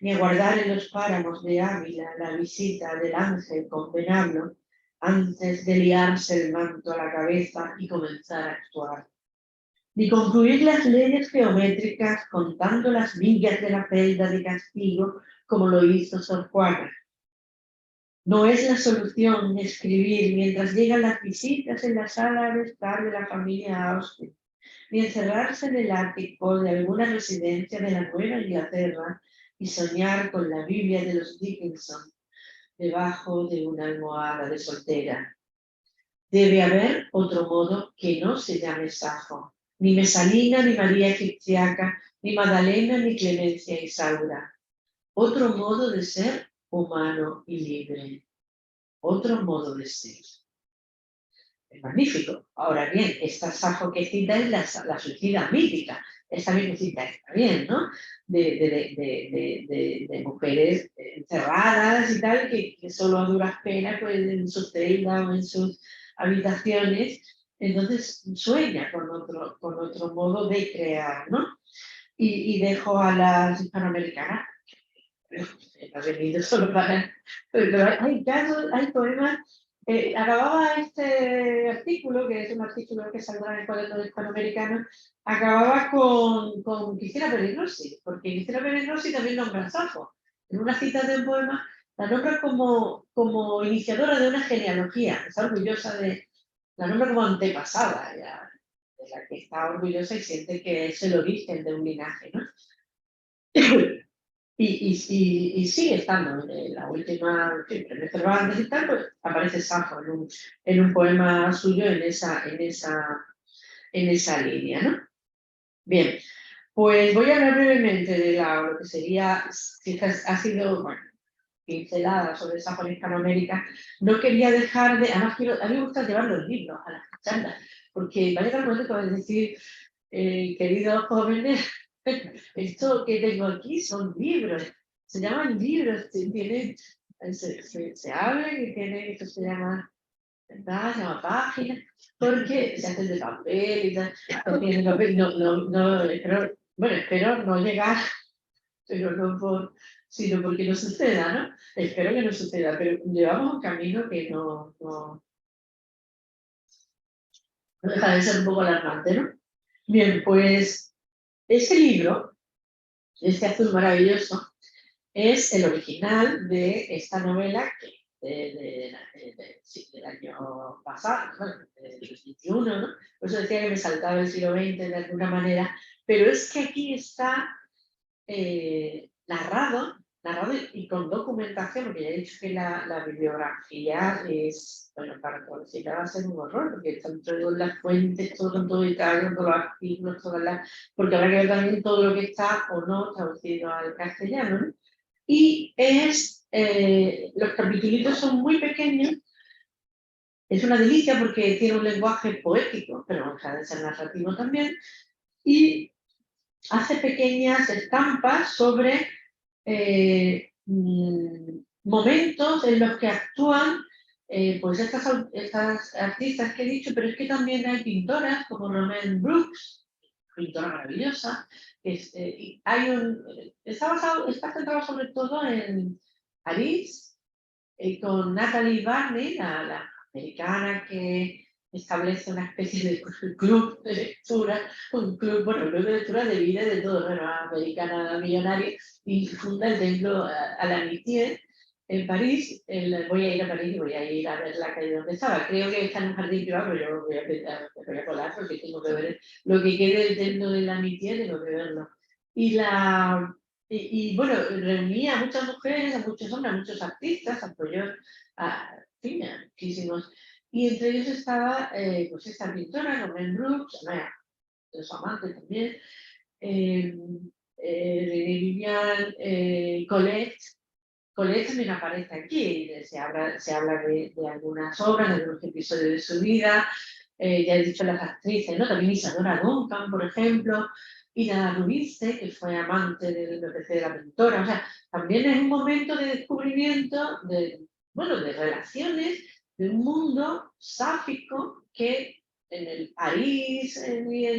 ni aguardar en los páramos de Ávila la visita del ángel con venablo antes de liarse el manto a la cabeza y comenzar a actuar, ni concluir las leyes geométricas contando las millas de la celda de castigo como lo hizo Sor Juana. No es la solución escribir mientras llegan las visitas en la sala de estar de la familia Austen, ni encerrarse en el ático de alguna residencia de la Nueva Inglaterra y soñar con la Biblia de los Dickinson debajo de una almohada de soltera. Debe haber otro modo que no se llame Safo, ni Mesalina, ni María Egipciaca, ni Magdalena, ni Clemencia Isaura. Otro modo de ser humano y libre. Otro modo de ser. Es magnífico. Ahora bien, esta Safo que cita es la suicida mítica. Esta misma cita está bien, ¿no? De mujeres encerradas y tal, que solo a duras penas, pues en sus celdas o en sus habitaciones, entonces sueña con otro modo de crear, ¿no? Y dejo a las hispanoamericanas. No he venido solo para... Pero hay casos, hay poemas. Acababa este artículo, que es un artículo que saldrá en el cuaderno de hispanoamericano, acababa con Cristina Pérez Rossi, porque Cristina Pérez Rossi también nombra a Safo. En una cita de un poema la nombra como iniciadora de una genealogía, está orgullosa la nombra como antepasada, ya, de la que está orgullosa y siente que es el origen de un linaje, ¿no? Y sigue estando en la última, en Cervantes y tal, pues aparece Safo en un poema suyo en esa línea, ¿no? Bien, pues voy a hablar brevemente de lo que sería, quizás ha sido, bueno, pincelada sobre Safo en Hispanoamérica. No quería dejar de, además a mí me gusta llevar los libros a las charlas, porque va a llegar un momento que van a decir, queridos jóvenes, esto que tengo aquí son libros, se llaman libros, se habla y tiene, esto se llama, ¿verdad? Se llama páginas, porque se hacen de papel y tal, tienen papel, espero no llegar, pero no sino porque no suceda, ¿no? Espero que no suceda, pero llevamos un camino que no deja de ser un poco alarmante, ¿no? Bien, pues ese libro, este azul maravilloso, es el original de esta novela del año pasado, bueno, del 21, ¿no? Por eso decía que me saltaba el siglo XX de alguna manera, pero es que aquí está narrado y con documentación, porque ya he dicho que la bibliografía es, bueno, para cualquiera va a ser un horror, porque están todas las fuentes, todo detalle, todos los artículos, porque habrá que ver también todo lo que está o no traducido al castellano, ¿no? Y los capítulos son muy pequeños, es una delicia porque tiene un lenguaje poético, pero no deja de ser narrativo también, y hace pequeñas estampas sobre momentos en los que actúan pues estas artistas que he dicho, pero es que también hay pintoras como Romaine Brooks, pintora maravillosa. Está centrado sobre todo en París, con Natalie Barney, la americana que establece una especie de club de lectura, un club, bueno, club de lectura de vida de todo, bueno, americana millonaria, y funda el templo a la Amitié en París. Voy a ir a París y voy a ir a ver la calle donde estaba. Creo que está en un jardín privado, pero yo voy a colar porque tengo que ver lo que quede del templo de la Amitié, tengo que verlo. Y bueno, reunía a muchas mujeres, a muchos hombres, a muchos artistas, apoyó a, en fin, a muchísimos. Y entre ellos estaba pues esta pintora, Romaine Brooks, su amante también, René Vivian, Colette. Colette también aparece aquí, se habla de algunas obras, de algunos episodios de su vida. Ya he dicho las actrices, ¿no? También Isadora Duncan, por ejemplo, Ida Rubinstein, que fue amante de la pintora. O sea, también es un momento de descubrimiento bueno, de relaciones, de un mundo sáfico que en el París,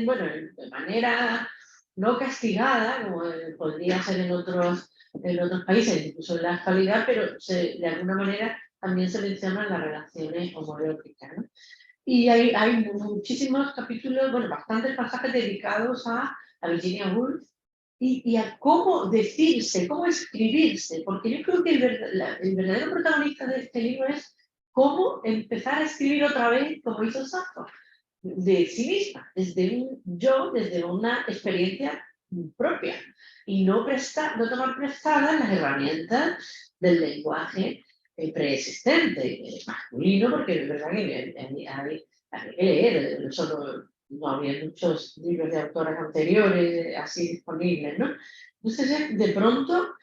bueno, de manera no castigada, como podría ser en otros países, incluso en la actualidad, pero de alguna manera también se mencionan las relaciones homoeróticas, ¿no? Y hay muchísimos capítulos, bueno, bastantes pasajes dedicados a Virginia Woolf y a cómo decirse, cómo escribirse, porque yo creo que el verdadero protagonista de este libro es cómo empezar a escribir otra vez, como hizo Safo, de sí misma, desde un yo, desde una experiencia propia, y no tomar prestadas las herramientas del lenguaje preexistente, masculino, porque es verdad que hay que leer, no había muchos libros de autoras anteriores así disponibles, ¿no? Entonces, de pronto,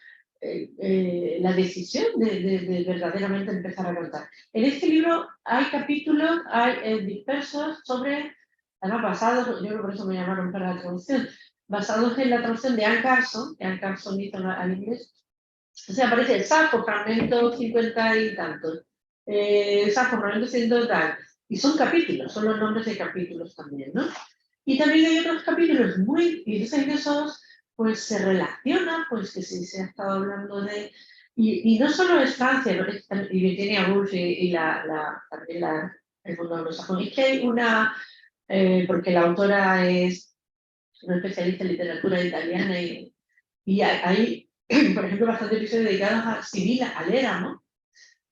la decisión de verdaderamente empezar a cantar. En este libro hay capítulos dispersos sobre, además basados, yo creo que por eso me llamaron para la traducción, basados en la traducción de Anne Carson, que Anne Carson hizo al inglés. O sea, aparece el Safo, fragmento 50 y tantos, Safo, fragmento 100 tal, y son capítulos, son los nombres de capítulos también, ¿no? Y también hay otros capítulos y entonces en esos pues se relaciona, pues que se ha estado hablando de, y no solo es Francia, y Virginia Woolf también el mundo anglosajón, es que hay porque la autora es una especialista en literatura italiana y hay, por ejemplo, bastantes episodios dedicados a Sibila Aléramo,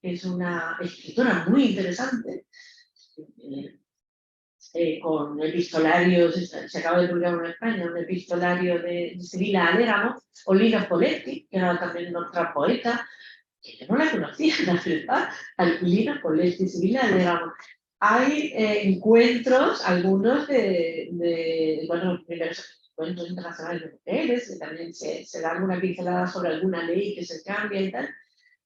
que es una escritora muy interesante, con epistolarios, se acaba de publicar en España, un epistolario de Sibila Aléramo, o Lina Poletti, que era también otra poeta, que yo no la conocía, la verdad, Lina Poletti, Sibila Aléramo. Hay encuentros, algunos bueno, encuentros internacionales de mujeres, que también se da alguna pincelada sobre alguna ley que se cambia y tal.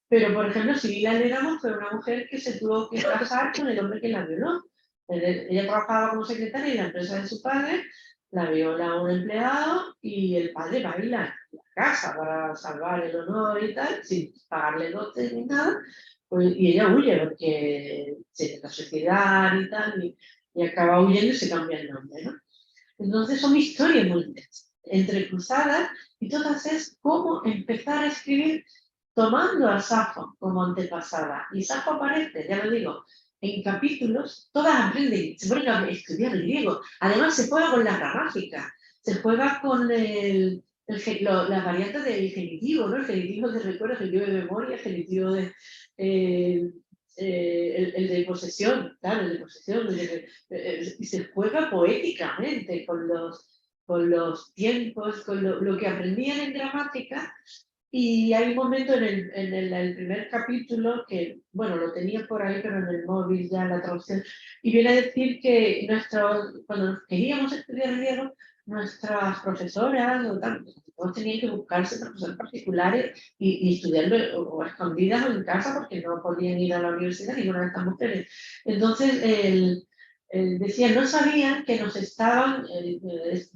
Pero, por ejemplo, Sibila Aléramo fue una mujer que se tuvo que casar con el hombre que la violó. Ella trabajaba como secretaria en la empresa de su padre, la viola un empleado y el padre va a ir a la casa para salvar el honor y tal, sin pagarle dotes ni nada. Pues, y ella huye porque se intenta suicidar y tal, y acaba huyendo y se cambia el nombre, ¿no? Entonces son historias muy entrecruzadas y todas es cómo empezar a escribir tomando a Safo como antepasada. Y Safo aparece, ya lo digo, en capítulos, todas aprenden, se ponen a estudiar el griego. Además se juega con la gramática, se juega con la variante del genitivo, ¿no? El genitivo de recuerdo, el genitivo de memoria, el genitivo de... el de posesión, claro, el de posesión, y se juega poéticamente con los tiempos, con lo que aprendían en gramática. Y hay un momento en el primer capítulo que, bueno, lo tenía por ahí, pero en el móvil ya la traducción, y viene a decir que cuando queríamos estudiar griego, nuestras profesoras todos tenían que buscarse profesores particulares y estudiarlo o escondidas o en casa porque no podían ir a la universidad ninguna de estas mujeres. Entonces, decían, no sabían que nos estaban,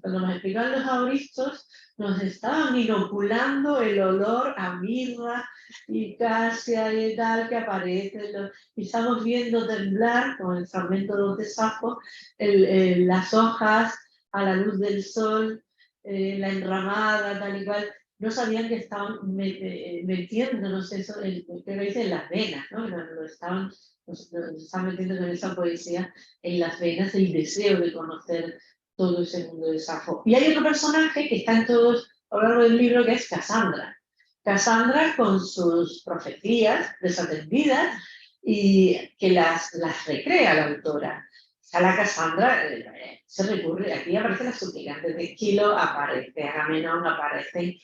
cuando nos explicaban los auristos, nos estaban inoculando el olor a mirra y casia y tal que aparece. Y estamos viendo temblar, con el fragmento de Safo, las hojas a la luz del sol, la enramada, tal y cual. No sabían que estaban metiéndonos eso, creo que dice en las venas, ¿no? Nos estaban metiendo con esa poesía en las venas el deseo de conocer todo ese mundo de Safo. Y hay otro personaje que está en todos a lo largo del libro, que es Casandra. Casandra con sus profecías desatendidas y que las recrea la autora. A la Casandra se recurre, aquí aparecen las suplicantes de Esquilo, aparece Agamenón, aparecen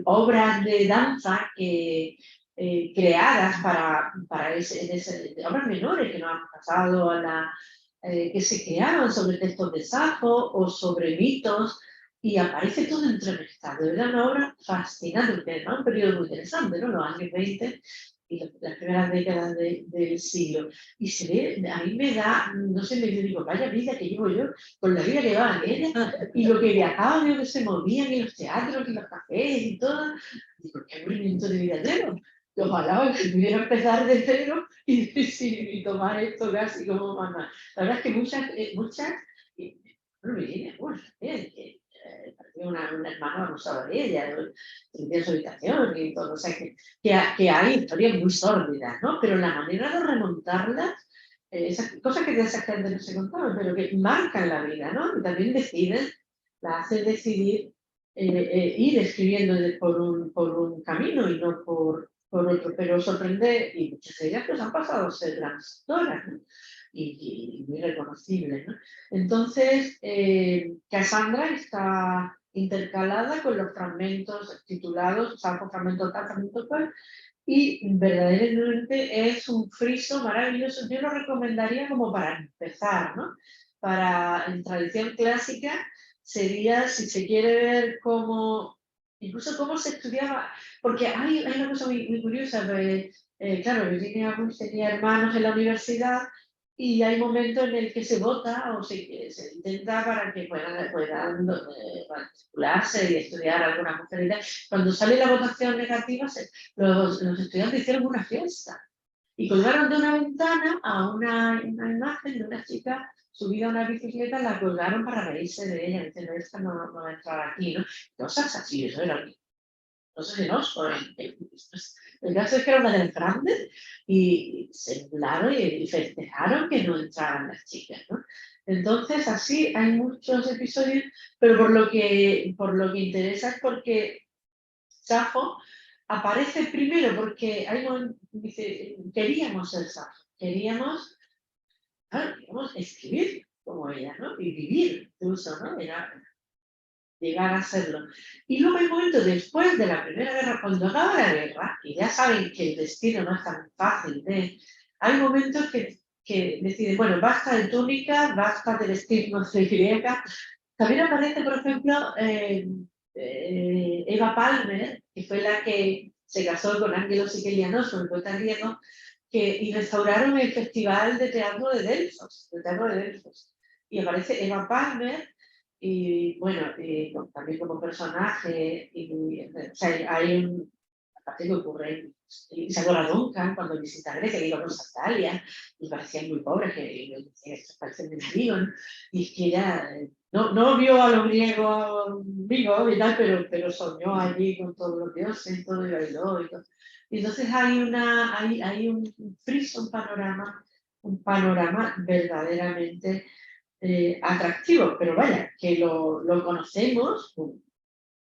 obras de danza creadas para obras menores que no han pasado a la, que se crearon sobre textos de Safo o sobre mitos, y aparece todo entremezclado. De verdad, una obra fascinante, ¿no? Un periodo muy interesante, ¿no? Los años 20 y las primeras décadas del siglo. Y se ve, a mí me da, no sé, me digo, vaya vida que llevo yo, con la vida que va ella, y lo que viajaba, veo que se movían en los teatros y los cafés y todo. Digo, qué aburrimiento de vida tengo. Ojalá pudiera empezar de cero y tomar esto casi como mamá. La verdad es que muchas bueno, Virginia, una hermana abusaba de ella, en su habitación y todo, o sea, que hay historias muy sórdidas, ¿no? Pero la manera de remontarlas, esas cosas que de esas que no se contaban, pero que marcan la vida, ¿no? Y también deciden, la hacen decidir ir escribiendo por un camino y no por otro, pero sorprende, y muchas de ellas pues han pasado a ser grandes autoras, ¿no? Y muy reconocibles, ¿no? Entonces, Cassandra está intercalada con los fragmentos titulados, Safo fragmento tal, fragmento cual, y verdaderamente es un friso maravilloso. Yo lo recomendaría como para empezar, ¿no? En tradición clásica sería, si se quiere ver cómo, incluso cómo se estudiaba, porque hay una cosa muy curiosa, claro, Virginia Woolf tenía hermanos en la universidad, y hay momentos en el que se vota o se intenta para que puedan matricularse y estudiar alguna mujer. Cuando sale la votación negativa, los estudiantes hicieron una fiesta y colgaron de una ventana a una imagen de una chica subida a una bicicleta, la colgaron para reírse de ella, diciendo, esta no va a entrar aquí, ¿no? Cosas así, eso era no sé si no, el caso es que era una de las grandes y se burlaron y festejaron que no entraran las chicas, ¿no? Entonces, así hay muchos episodios, pero por lo que interesa es porque Safo aparece primero porque dice, queríamos ser Safo, queríamos escribir como ella, ¿no? Y vivir incluso, ¿no? Llegar a serlo. Y luego hay momentos después de la Primera Guerra, cuando acaba la guerra, y ya saben que el destino no es tan fácil hay momentos que deciden, bueno, basta de túnica, basta de vestirnos de griega. También aparece, por ejemplo, Eva Palmer, que fue la que se casó con Ángelo Sicilianoso, el poeta griego, y restauraron el Festival de Teatro de Delfos, Y aparece Eva Palmer, y bueno, también como personaje, o sea, hay un aparte que ocurre Isadora Duncan cuando visita Grecia, que iba con Sandalia, y parecían muy pobres, que estos parecen de Líbano, y es que ella no vio a los griegos vivos y tal, pero soñó allí con todos los dioses y todo, y bailó y todo. Y entonces hay un friso, un panorama verdaderamente atractivo, pero vaya, que lo conocemos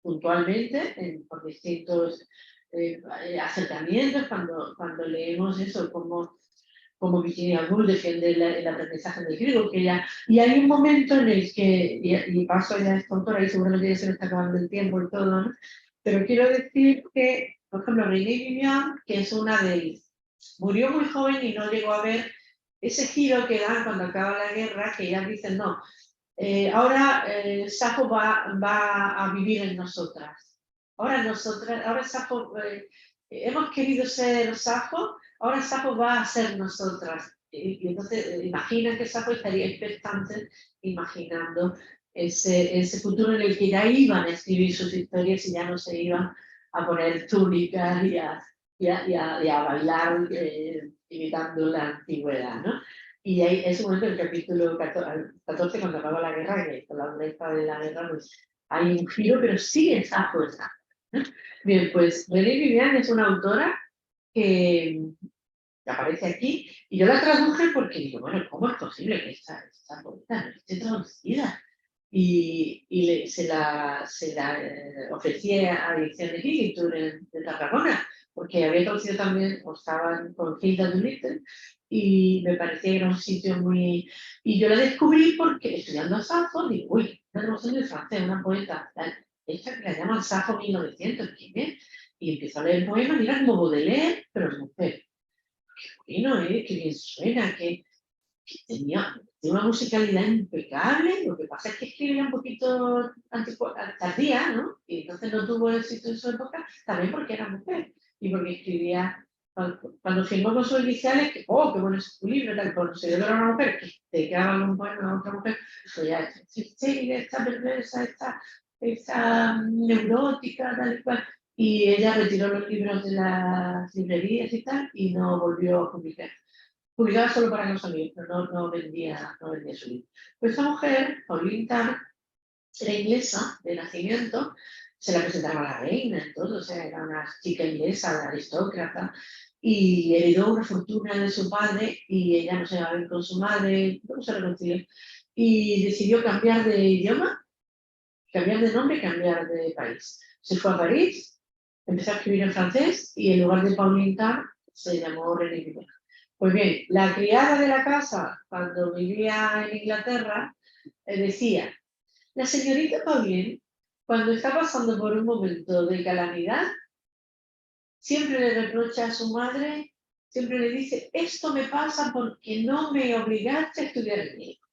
puntualmente por distintos acercamientos cuando leemos eso, como Virginia Woolf defiende el aprendizaje del griego, y hay un momento en el que, y paso ya a esta autora y seguramente ya se me está acabando el tiempo y todo, ¿no? Pero quiero decir que, por ejemplo, René Guillaume, que es una de murió muy joven y no llegó a ver ese giro que dan cuando acaba la guerra, que ellas dicen, no, ahora Safo va a vivir en nosotras. Ahora Safo, hemos querido ser Safo, ahora Safo va a ser nosotras. y entonces imagina que Safo estaría expectante, imaginando ese futuro en el que ya iban a escribir sus historias y ya no se iban a poner túnicas y a bailar imitando la antigüedad, ¿no? Y ahí, ese momento, el capítulo 14, cuando acaba la guerra, que con la dureza de la guerra, pues hay un giro, pero sigue Safo, ¿no? Bien, pues René Vivian es una autora que aparece aquí, y yo la traduje porque digo, bueno, ¿cómo es posible que esta poeta no esté traducida? Se la ofrecí a Ediciones Literature de Tarragona, porque había traducido también, o estaban con Hilda Doolittle, y me parecía que era un sitio muy... Y yo la descubrí porque estudiando a Safo, digo, uy, una traducción de francés, una poeta, esta que la llaman Safo 1900, ¿quién es? Y empiezo a leer poemas, y era como Baudelaire, pero es mujer. Qué bueno, qué bien suena, que tenía una musicalidad impecable. Lo que pasa es que escribía un poquito tardía, ¿no? Y entonces no tuvo éxito en su época, también porque era mujer y porque escribía. Cuando firmó con sus iniciales, que, oh, qué bueno es su libro, tal, cuando se dio a una mujer que te quedaba un poema a otra mujer, pues ya, esta perversa, esta neurótica, tal y cual. Y ella retiró los libros de las librerías y tal, y no volvió a publicar. Publicaba solo para los amigos, pero no vendía su libro. Pues esta mujer, Pauline Tarr, era inglesa de nacimiento, se la presentaba a la reina, todo, o sea, era una chica inglesa, de aristócrata, y heredó una fortuna de su padre, y ella no se iba a ver con su madre, no se reconcilió, y decidió cambiar de idioma, cambiar de nombre, cambiar de país. Se fue a París, empezó a escribir en francés, y en lugar de Pauline Tarr, se llamó René Vivian. Pues bien, la criada de la casa, cuando vivía en Inglaterra, decía, la señorita Pauline, cuando está pasando por un momento de calamidad, siempre le reprocha a su madre, siempre le dice, esto me pasa porque no me obligaste a estudiar griego.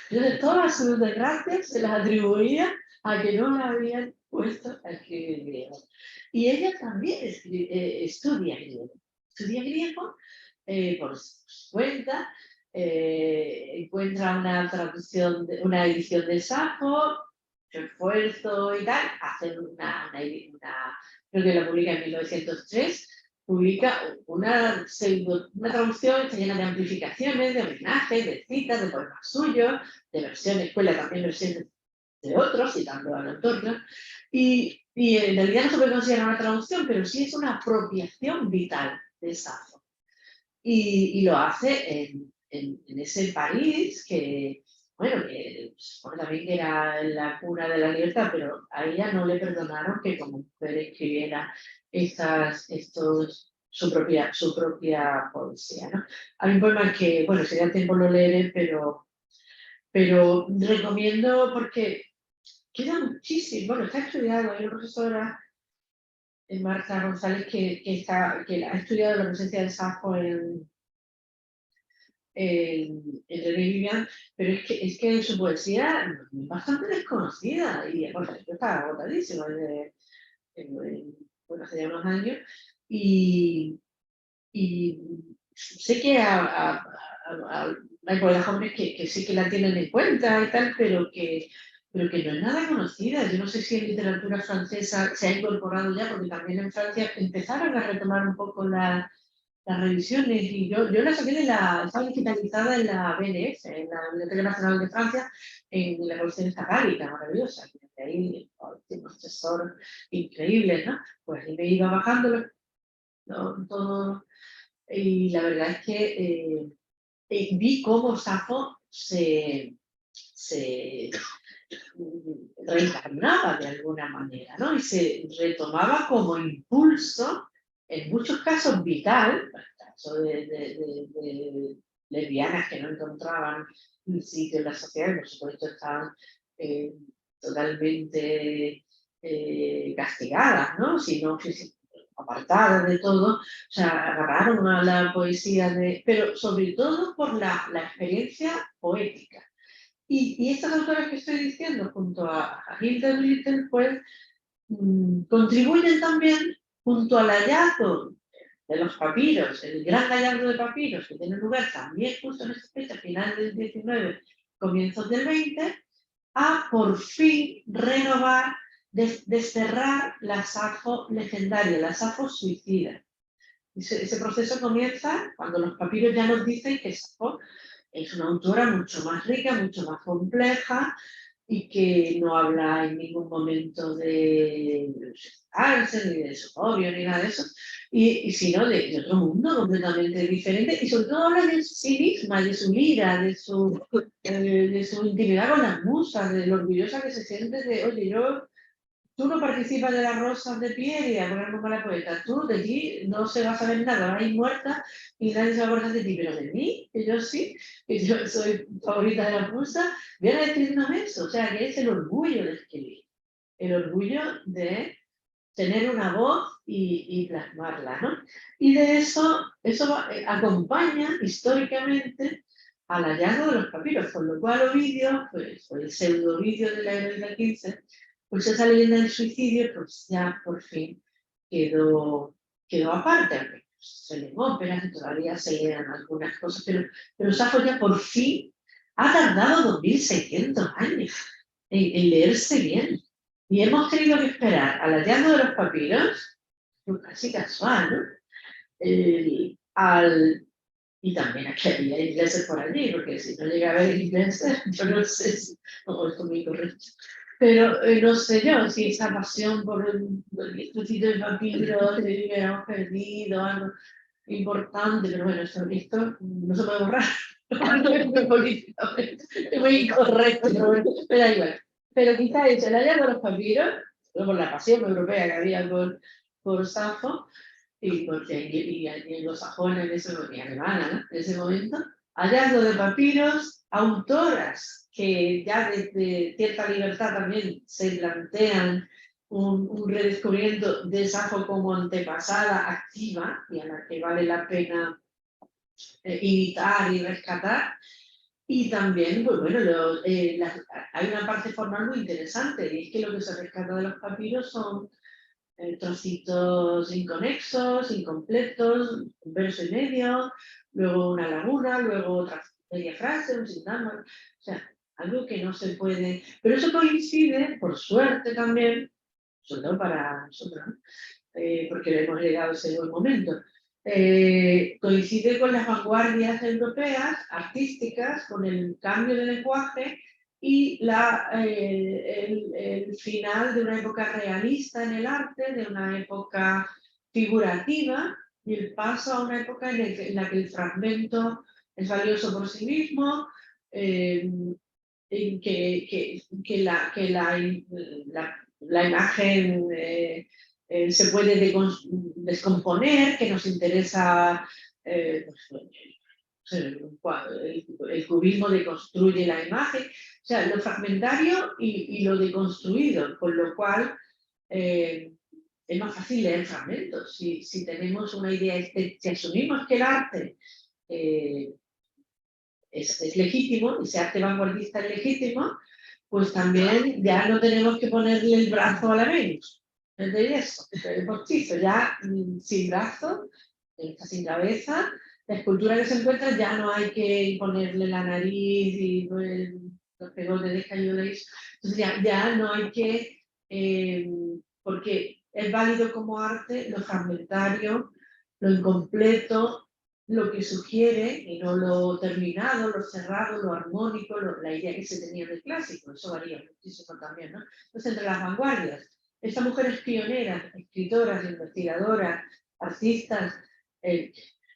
Entonces, todas sus desgracias se las atribuía a que no la habían puesto a escribir griego. Y ella también estudia griego. Estudia griego por su cuenta, encuentra una traducción, una edición de Safo, su esfuerzo y tal, hace creo que la publica en 1903, publica una traducción llena de amplificaciones, de homenajes, de citas, de poemas suyos, de versiones, cuela también versiones de otros, citando al autor, ¿no? Y en realidad no se puede considerar una traducción, pero sí es una apropiación vital de Safo. Y lo hace en ese París que, bueno, que supone también que era la cuna de la libertad, pero a ella no le perdonaron que como mujer escribiera su propia poesía, ¿no? Hay un poema que, bueno, si da tiempo lo leeré, pero recomiendo porque queda muchísimo. Bueno, está estudiado, hay una profesora, Marta González, que ha estudiado la presencia de Safo en René Vivian, pero es que su poesía es bastante desconocida y bueno, esto está agotadísimo bueno, hace ya unos años y sé que hay poetas jóvenes que sí que la tienen en cuenta y tal, pero que no es nada conocida. Yo no sé si en literatura francesa se ha incorporado ya, porque también en Francia empezaron a retomar un poco las revisiones, y yo la saqué estaba digitalizada en la BNF, en la Biblioteca Nacional de Francia, en la colección Escagálica, maravillosa, que de ahí unos tesoros increíbles, ¿no? Pues ahí me iba bajándolo, ¿no? Todo, y la verdad es que vi cómo Safo se reencarnaba de alguna manera, ¿no? Y se retomaba como impulso, en muchos casos vital, en el caso de lesbianas que no encontraban un sitio en la sociedad, por supuesto estaban totalmente castigadas, ¿no? Sino apartadas de todo, o sea, agarraron a la poesía pero sobre todo por la experiencia poética. Y estas autoras que estoy diciendo, junto a Hilda Little, pues contribuyen también, junto al hallazgo los papiros, el gran hallazgo de papiros que tiene lugar también justo en esta fecha, final del 19, comienzos del 20, a por fin renovar, desterrar la Safo legendaria, la Safo suicida. Ese proceso comienza cuando los papiros ya nos dicen que Safo es una autora mucho más rica, mucho más compleja y que no habla en ningún momento de suicidarse, ni de su novio, ni nada de eso, sino de otro mundo completamente diferente y sobre todo habla de sí misma, de su ira, de su intimidad con las musas, de lo orgullosa que se siente de, oye, tú no participas de las rosas de Pieria, por ejemplo, con la poeta. Tú de ti no se va a saber nada, vas a ir muerta y nadie se va a acordar de ti. Pero de mí, que yo sí, que yo soy favorita de la musa, viene a decirnos eso. O sea, que es el orgullo de escribir. El orgullo de tener una voz y plasmarla, ¿no? Y de eso acompaña históricamente al hallazgo de los papiros, con lo cual Ovidio, pues, o el pseudo Ovidio de la Heroína 15, pues esa leyenda del suicidio, pues ya por fin quedó aparte, aunque se leen óperas y todavía se leen algunas cosas, pero Safo ya por fin ha tardado 2600 años en leerse bien. Y hemos tenido que esperar al hallazgo de los papiros, casi casual, ¿no? Y también aquí había ingleses por allí, porque si no llega a haber ingleses, yo no sé si, no, esto es muy correcto, pero no sé yo si esa pasión por el trocito de papiro que hubiéramos perdido, algo importante, pero bueno, esto no se puede borrar, es políticamente, es muy incorrecto, pero da igual. Pero quizá el hallazgo de los papiros, por la pasión europea que había por Safo, y porque y anglosajones en ese momento, y alemana, ¿no? En ese momento, hallazgo de papiros, autoras que ya desde cierta libertad también se plantean un redescubrimiento de Safo como antepasada activa y a la que vale la pena imitar y rescatar. Y también, pues bueno, hay una parte formal muy interesante, y es que lo que se rescata de los papiros son trocitos inconexos, incompletos, un verso y medio, luego una laguna, luego otra media frase, un sintagma, o sea, algo que no se puede. Pero eso coincide, por suerte también, sobre todo para nosotros, ¿no? Porque le hemos llegado ese buen momento. Coincide con las vanguardias europeas, artísticas, con el cambio de lenguaje y el final de una época realista en el arte, de una época figurativa, y el paso a una época en la que el fragmento es valioso por sí mismo, en que la imagen se puede descomponer, que nos interesa el cubismo deconstruye la imagen, o sea, lo fragmentario y lo deconstruido, con lo cual es más fácil leer fragmentos. Si tenemos una idea, si asumimos que el arte es legítimo, ese arte vanguardista es legítimo, pues también ya no tenemos que ponerle el brazo a la Venus. ¿Entendéis eso? El postizo, ya sin brazo, está sin cabeza, la escultura que se encuentra ya no hay que ponerle la nariz y los pegotes de Cayoleis. Entonces ya no hay que, porque es válido como arte lo fragmentario, lo incompleto, lo que sugiere y no lo terminado, lo cerrado, lo armónico, la idea que se tenía del clásico, eso varía muchísimo también, ¿no? Entonces, entre las vanguardias, estas mujeres pioneras, escritoras, investigadoras, artistas,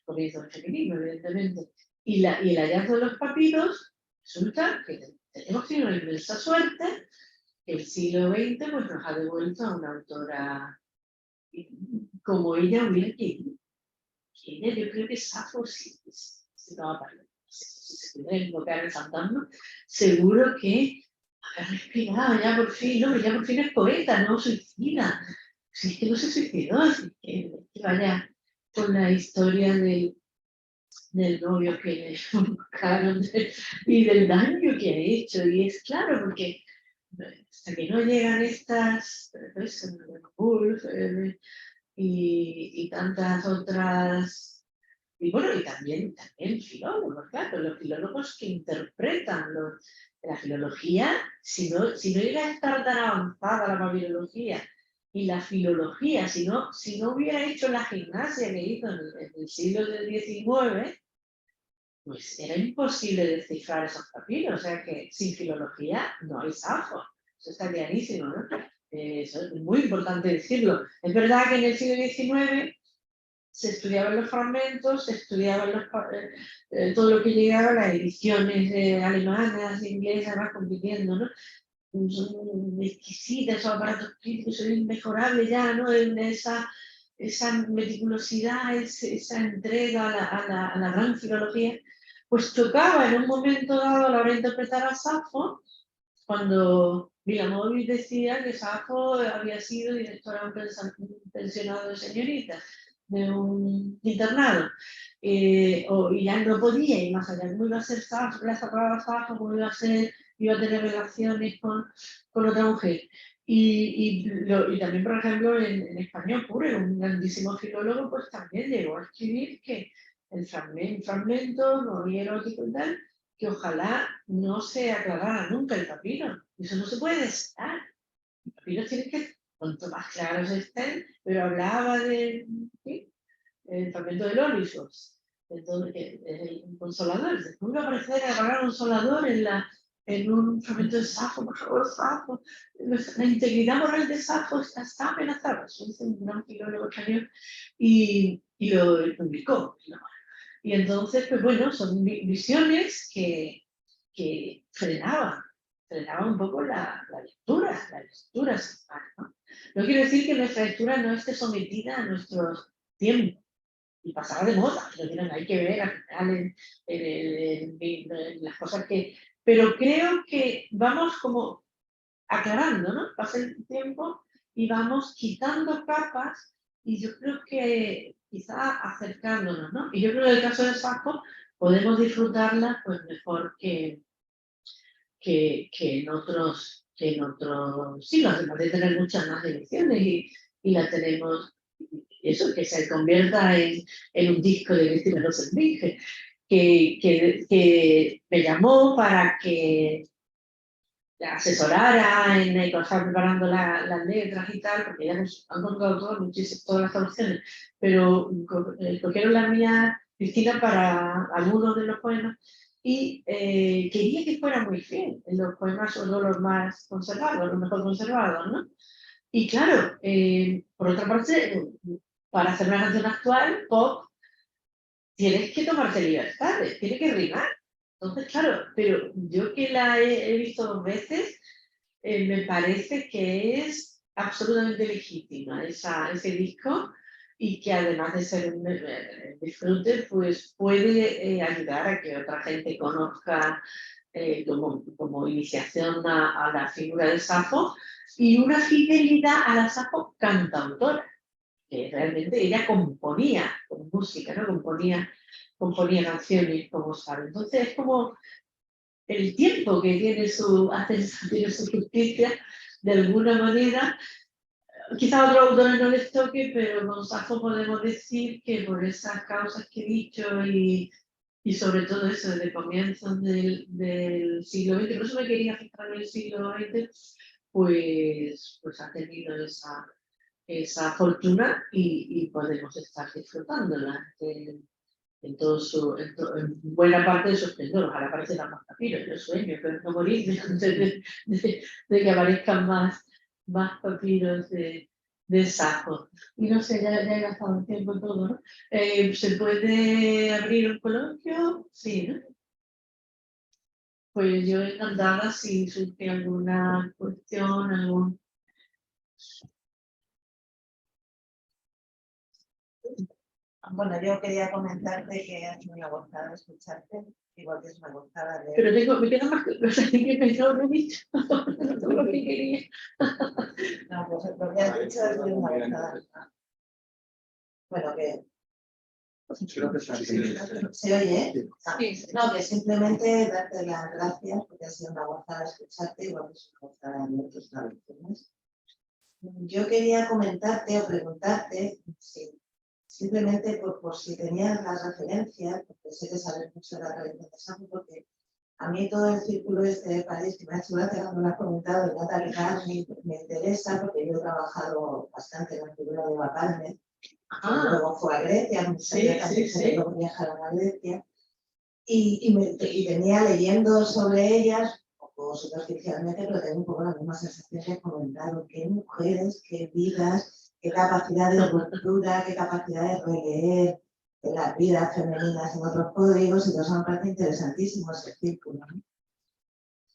comienzo el feminismo, evidentemente, y el hallazgo de los papiros, resulta que tenemos tenido una inmensa suerte que el siglo XX pues, nos ha devuelto a una autora como ella hubiera querido. Yo creo que Safo, si se pudiera invocar el fantasma, seguro que habrá respirado ya por fin, no, ya por fin es poeta, no suicida. Si es que no se suicidó, así que vaya con la historia del novio que le buscaron y del daño que ha hecho. Y es claro, porque hasta que no llegan estas, y tantas otras. Y bueno, y también filólogos, claro, los filólogos que interpretan la filología, si no llega a estar tan avanzada la babilología y la filología, si no hubiera hecho la gimnasia que hizo en el siglo XIX, pues era imposible descifrar esos papiros. O sea que sin filología no hay Safo. Eso está clarísimo, ¿no? Eso es muy importante decirlo. Es verdad que en el siglo XIX se estudiaban los fragmentos, se estudiaban todo lo que llegaba, las ediciones alemanas, inglesas, van compitiendo, ¿no? Son exquisitas, esos aparatos críticos, son inmejorables ya, ¿no? Esa meticulosidad, esa entrega a la gran filología, pues chocaba en un momento dado a la hora de interpretar a Safo, cuando Villamovis decía que Safo había sido directora de un pensionado de señoritas, de un internado, y ya no podía ir más allá. ¿Cómo iba a ser Safo? La palabra Safo, ¿cómo iba a tener relaciones con otra mujer? Y también, por ejemplo, en español puro, un grandísimo filólogo, pues también llegó a escribir que el fragmento no erótico y tal, que ojalá no se aclarara nunca el papiro. Eso no se puede estar. El papiro tiene que, cuanto más claros estén, pero hablaba de, ¿sí? El fragmento del Olisos, entonces, el consolador. ¿Cómo iba a aparecer agarrar un consolador en un fragmento de Safo? Por favor, Safo. La integridad moral de Safo está amenazada. Eso dice un gran filólogo español y lo publicó. Y entonces, pues bueno, son visiones que frenaban un poco la lectura, ¿no? No quiere decir que nuestra lectura no esté sometida a nuestros tiempos y pasaba de moda, hay que ver al final en las cosas que. Pero creo que vamos como aclarando, ¿no? Pasa el tiempo y vamos quitando capas y yo creo que quizá acercándonos, ¿no? Y yo creo que en el caso de Safo podemos disfrutarla pues mejor que en otros siglos, además de tener muchas más ediciones y la tenemos, eso, que se convierta en un disco de Cristina Rosenbringe, que me llamó para que asesorara en estar preparando las letras y tal, porque ya nos han contado todas las traducciones, pero cogieron la mía, Cristina, para algunos de los poemas y quería que fuera muy fiel en los poemas, solo los más conservados, los mejor conservados, ¿no? Y claro, por otra parte, para hacer una canción actual, pop, tienes que tomarte libertades, tiene que rimar. Entonces, claro, pero yo que la he visto 2 veces, me parece que es absolutamente legítima ese disco y que además de ser un disfrute, pues puede ayudar a que otra gente conozca como iniciación a la figura de Safo y una fidelidad a la Safo cantautora, que realmente ella componía con música, ¿no? Componía canciones, como sabe. Entonces es como el tiempo que tiene tiene su justicia, de alguna manera. Quizá a otros autores no les toque, pero con Safo podemos decir que por esas causas que he dicho y sobre todo eso desde comienzos del siglo XX, por eso me quería fijar en el siglo XX, pues ha tenido esa fortuna y podemos estar disfrutándola en buena parte de su esplendor. Ojalá aparezcan más papiros, yo sueño, pero no morir antes de que aparezcan más papiros de Safo. Y no sé, ya he gastado el tiempo todo, ¿no? ¿Se puede abrir un coloquio? Sí, ¿no? Pues yo encantada si surge alguna cuestión, Bueno, yo quería comentarte que es una gozada escucharte, igual que es una gozada leer. Pero me quedan más cosas que pensaba, no he dicho todo lo que quería. No, pues lo que has dicho es una gozada. Bueno, que. ¿Se oye? Sí. No, que simplemente darte las gracias porque ha sido una gozada escucharte, igual que es una gozada leer tus traducciones. yo quería comentarte o preguntarte, simplemente por si tenías las referencias, porque sé que sabes mucho de la tradición de Safo, porque a mí todo el círculo este de París, que me ha hecho gracia cuando me has preguntado, de Natalie Garni, me interesa, porque yo he trabajado bastante en la figura de Eva Palmer, que luego fue a Grecia, luego viajaron a Grecia, y venía leyendo sobre ellas, un poco superficialmente, pero tengo un poco la misma sensación que he comentado. Qué mujeres, qué vidas, qué capacidad de ruptura, qué capacidad de releer de las vidas femeninas en otros códigos, y todo eso me parece interesantísimo ese círculo, ¿no?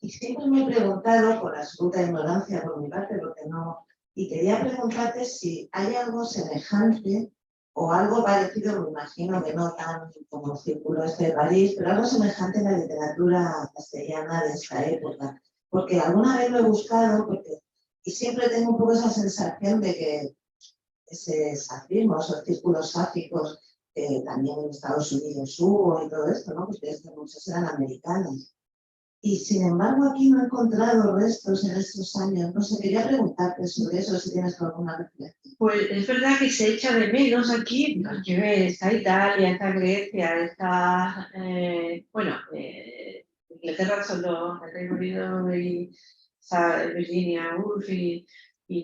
Y siempre me he preguntado, por absoluta ignorancia por mi parte, porque no, y quería preguntarte si hay algo semejante o algo parecido, me imagino que no tan como el círculo este de París, pero algo semejante en la literatura castellana de esta época. Porque alguna vez lo he buscado, y siempre tengo un poco esa sensación de que ese safismo, esos círculos sáficos, también en Estados Unidos hubo y todo esto, ¿no? Porque muchos eran americanos. Y sin embargo aquí no he encontrado restos en estos años. No sé, quería preguntarte sobre eso, si tienes alguna reflexión. Pues es verdad que se echa de menos aquí, porque está Italia, está Grecia, está, Inglaterra solo, el Reino Unido y Virginia Woolf y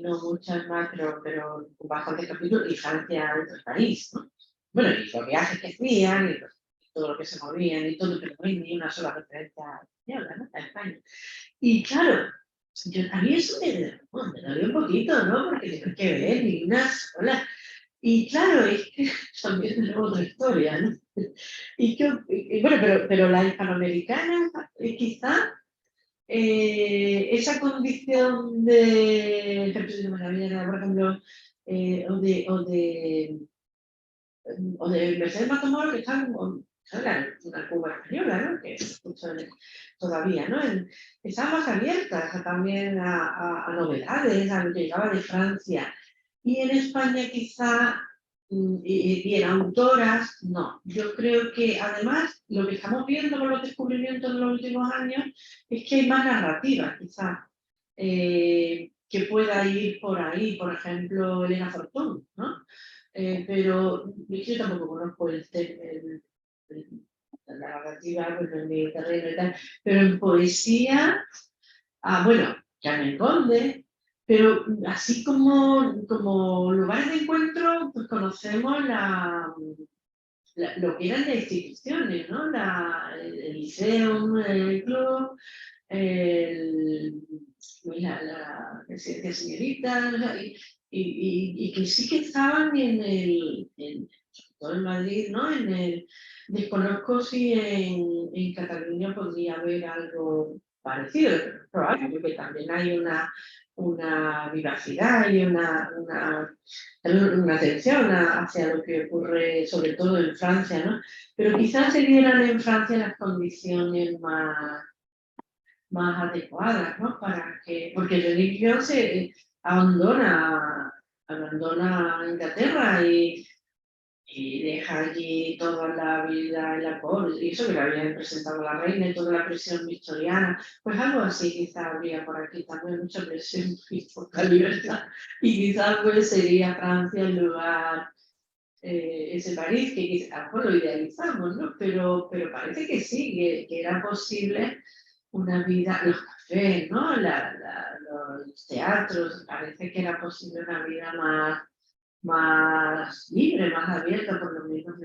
no muchas más, pero bastante capítulos, y Francia dentro de París, ¿no? Bueno, y los viajes que hacían, y todo lo que se movían y todo, pero no hay ni una sola referencia española, ¿no? A España. Y claro, a mí eso me dolió un poquito, ¿no? Porque tengo que ver ni una sola. Y claro, es que también tenemos otra historia, ¿no? Pero la hispanoamericana, quizá, esa condición de, por ejemplo, o de Mercedes Matamoros, que está una Cuba española, ¿no? Que escucho todavía, ¿no? Estaban más abiertas también a novedades, a lo que llegaba de Francia. Y en España quizá, y en autoras, no. Yo creo que además lo que estamos viendo con los descubrimientos de los últimos años es que hay más narrativa, quizá, que pueda ir por ahí. Por ejemplo, Elena Fortún, ¿no? Pero yo tampoco conozco la narrativa, pues, en mi terreno y tal, pero en poesía, bueno, Carmen Conde, pero así como lugares de encuentro, pues conocemos lo que eran las instituciones, ¿no? El liceo, el club, la residencia señorita, y que sí que estaban sobre todo en Madrid, ¿no? Desconozco si en Cataluña podría haber algo parecido, pero probable, porque también hay una vivacidad y una atención hacia lo que ocurre, sobre todo en Francia, ¿no? Pero quizás se dieran en Francia las condiciones más adecuadas, ¿no? Porque Jenny John se abandona Inglaterra y deja allí toda la vida en la corte, y eso que le habían presentado a la reina y toda la presión victoriana, pues algo así quizá habría por aquí también, mucha presión y poca libertad, y quizás pues sería Francia el lugar, ese París, que quizás lo idealizamos, ¿no? Pero parece que sí, que era posible una vida, los cafés, ¿no? Los teatros, parece que era posible una vida más libre, más abierta, por lo menos.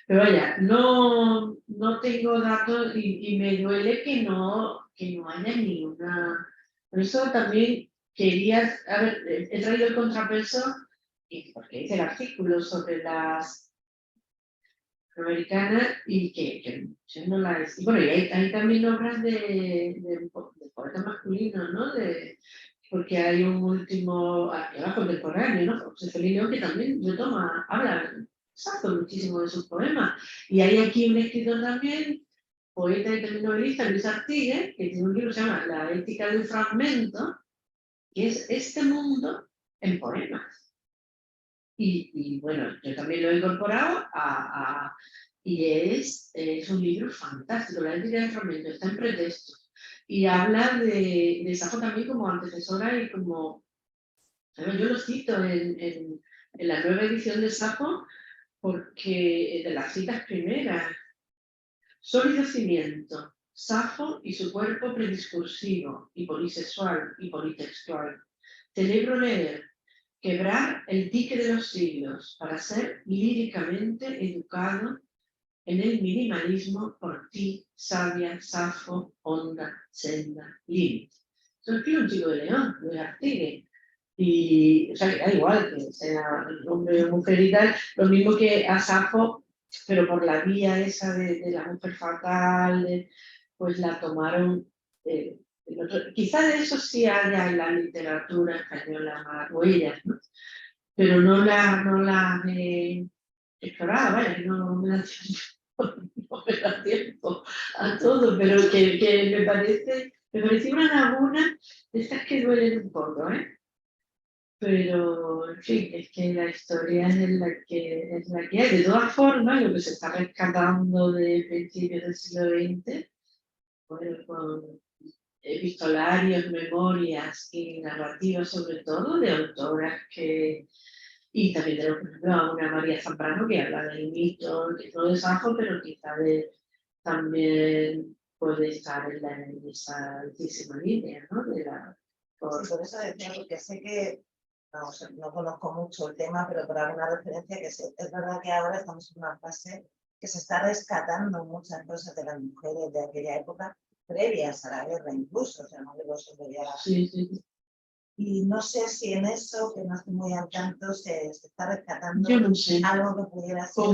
Pero vaya, no tengo datos y me duele que no haya ninguna. Por eso también quería, a ver, he traído el contrapeso, porque hice el artículo sobre las americanas y que yo no las... Y bueno, y hay también obras de poetas masculinos, ¿no? Porque hay un último, era contemporáneo, ¿no? José Félix León, que también habla muchísimo de sus poemas. Y hay aquí un escritor también, poeta y también novelista, Luis Artigue, que tiene un libro que se llama La ética del fragmento, que es este mundo en poemas. Y bueno, yo también lo he incorporado y es un libro fantástico. La ética del fragmento está en pretexto y habla de Safo también como antecesora y como Además, yo lo cito en la nueva edición de Safo, porque de las citas primeras, sólido cimiento, Safo y su cuerpo prediscursivo y polisexual y politextual. Celebro leer, quebrar el dique de los siglos para ser líricamente educado en el minimalismo por ti, sabia, Safo, onda, senda, límite. Eso lo escribe un chico de León, Luis Artigue. Y, o sea, que da igual que sea hombre o mujer y tal, lo mismo que a Safo, pero por la vía esa de la mujer fatal, pues la tomaron. Quizá de eso sí haya en la literatura española más huellas, ¿no? Pero no la he explorado, vaya, no me da tiempo, no me da tiempo a todo, pero que me pareció una laguna de estas que duelen un poco, ¿eh? Pero, en fin, es que la historia es la que hay. De todas formas, lo que se está rescatando de principios del siglo XX, bueno, con epistolarios, memorias y narrativas, sobre todo, de autoras que... Y también tenemos, por ejemplo, a una María Zambrano que habla del mito, que no de Safo, pero quizá también puede estar en esa altísima línea, ¿no? Sí, por eso decía, porque sé que no conozco mucho el tema, pero por alguna referencia que es verdad que ahora estamos en una fase que se está rescatando muchas cosas de las mujeres de aquella época, previas a la guerra incluso, o sea, no digo solo ya. Sí, sí. Y no sé si en eso, que no estoy muy al tanto, se está rescatando Yo no sé. algo que pudiera ser.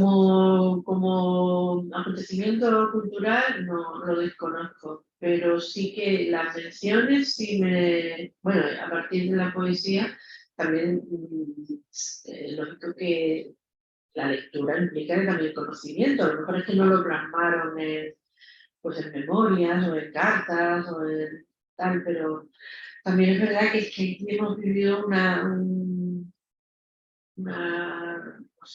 Como acontecimiento cultural no lo desconozco, pero sí que las menciones sí bueno, a partir de la poesía también lógico que la lectura implica también conocimiento, a lo mejor es que no lo plasmaron pues en memorias o en cartas o en tal, pero también es verdad que hemos vivido o sea,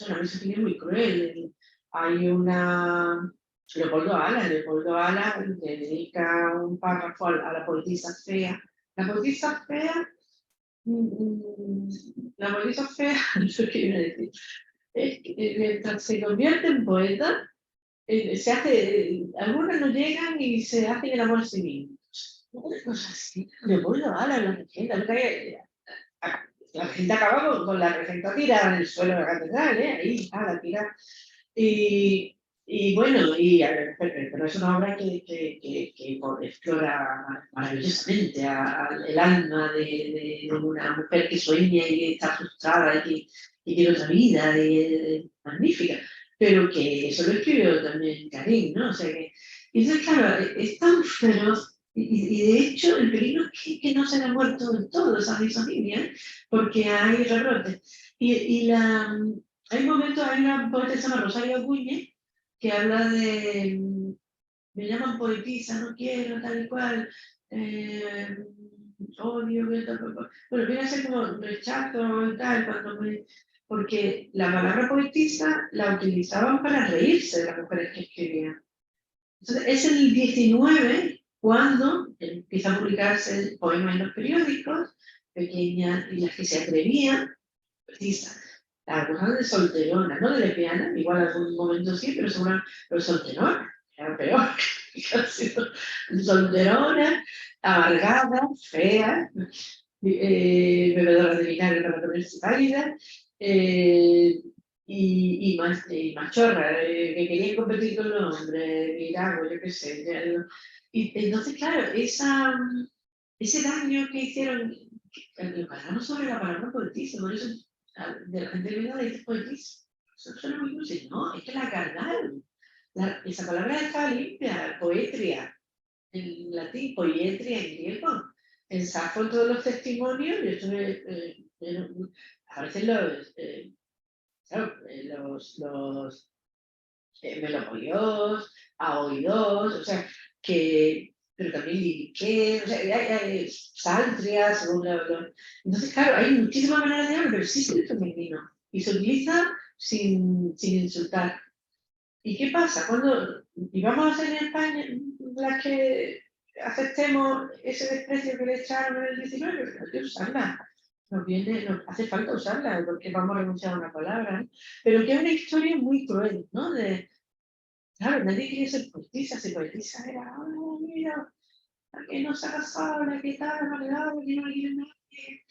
una misoginia muy cruel. Hay Leopoldo Ala le dedica un párrafo a la poetisa fea. La poetisa fea, la poetisa fea, no sé qué iba a decir, es que mientras se convierte en poeta, algunas no llegan y se hacen el amor civil. Una cosa así, Leopoldo Ala, la leyenda, la gente acaba con la regenta tirada en el suelo de la catedral, ahí, la tirada. Y bueno, pero es una obra que explora maravillosamente el alma de una mujer que sueña y que está frustrada y quiere otra vida, magnífica. Pero que eso lo escribió también Karim, ¿no? O sea que, y entonces, claro, es tan feroz. Y de hecho, el peligro es que no se haya muerto del todo esa misoginia, porque hay rebrotes. Hay momentos, hay una poeta que se llama Rosario Acuña, que habla de, me llaman poetisa, no quiero, tal y cual, odio, bueno, viene a ser como rechazo y tal, porque la palabra poetisa la utilizaban para reírse de las mujeres que escribían. Entonces, es el 19 cuando empieza a publicarse el poema en los periódicos, pequeñas y las que se atrevían, poetisa. La cosa de solterona, no de lesbiana, igual en algún momento sí, pero seguramente solterona, era peor. Solterona, amargada, fea, bebedora de vinagre para ponerse pálida, y machorra, que querían competir con los hombres, virago, yo qué sé. Y entonces, claro, ese daño que hicieron, lo cargamos sobre la palabra poetisa, por eso de la gente que dice poetisa. Eso suena muy dulce, no, es que la cargaron. Esa palabra está limpia, poetria, en latín, poietria en griego. En Safo, en todos los testimonios, yo estuve, aparecen los melopolios, aoidos, o sea, pero también liriqué, o sea, hay saltrias, entonces, claro, hay muchísimas maneras de hablar, pero existe el femenino y se utiliza sin insultar. ¿Y qué pasa? Y vamos a ser en España las que aceptemos ese desprecio que le echaron en el 19, pero hay que usarla. nos hace falta usarla, porque vamos a renunciar a una palabra, ¿no? Pero que es una historia muy cruel, ¿no? Claro, nadie quería ser poetisa, si poetisa era, oh, mira, la que no se ha casado, la que tal, la que no quiere nadie.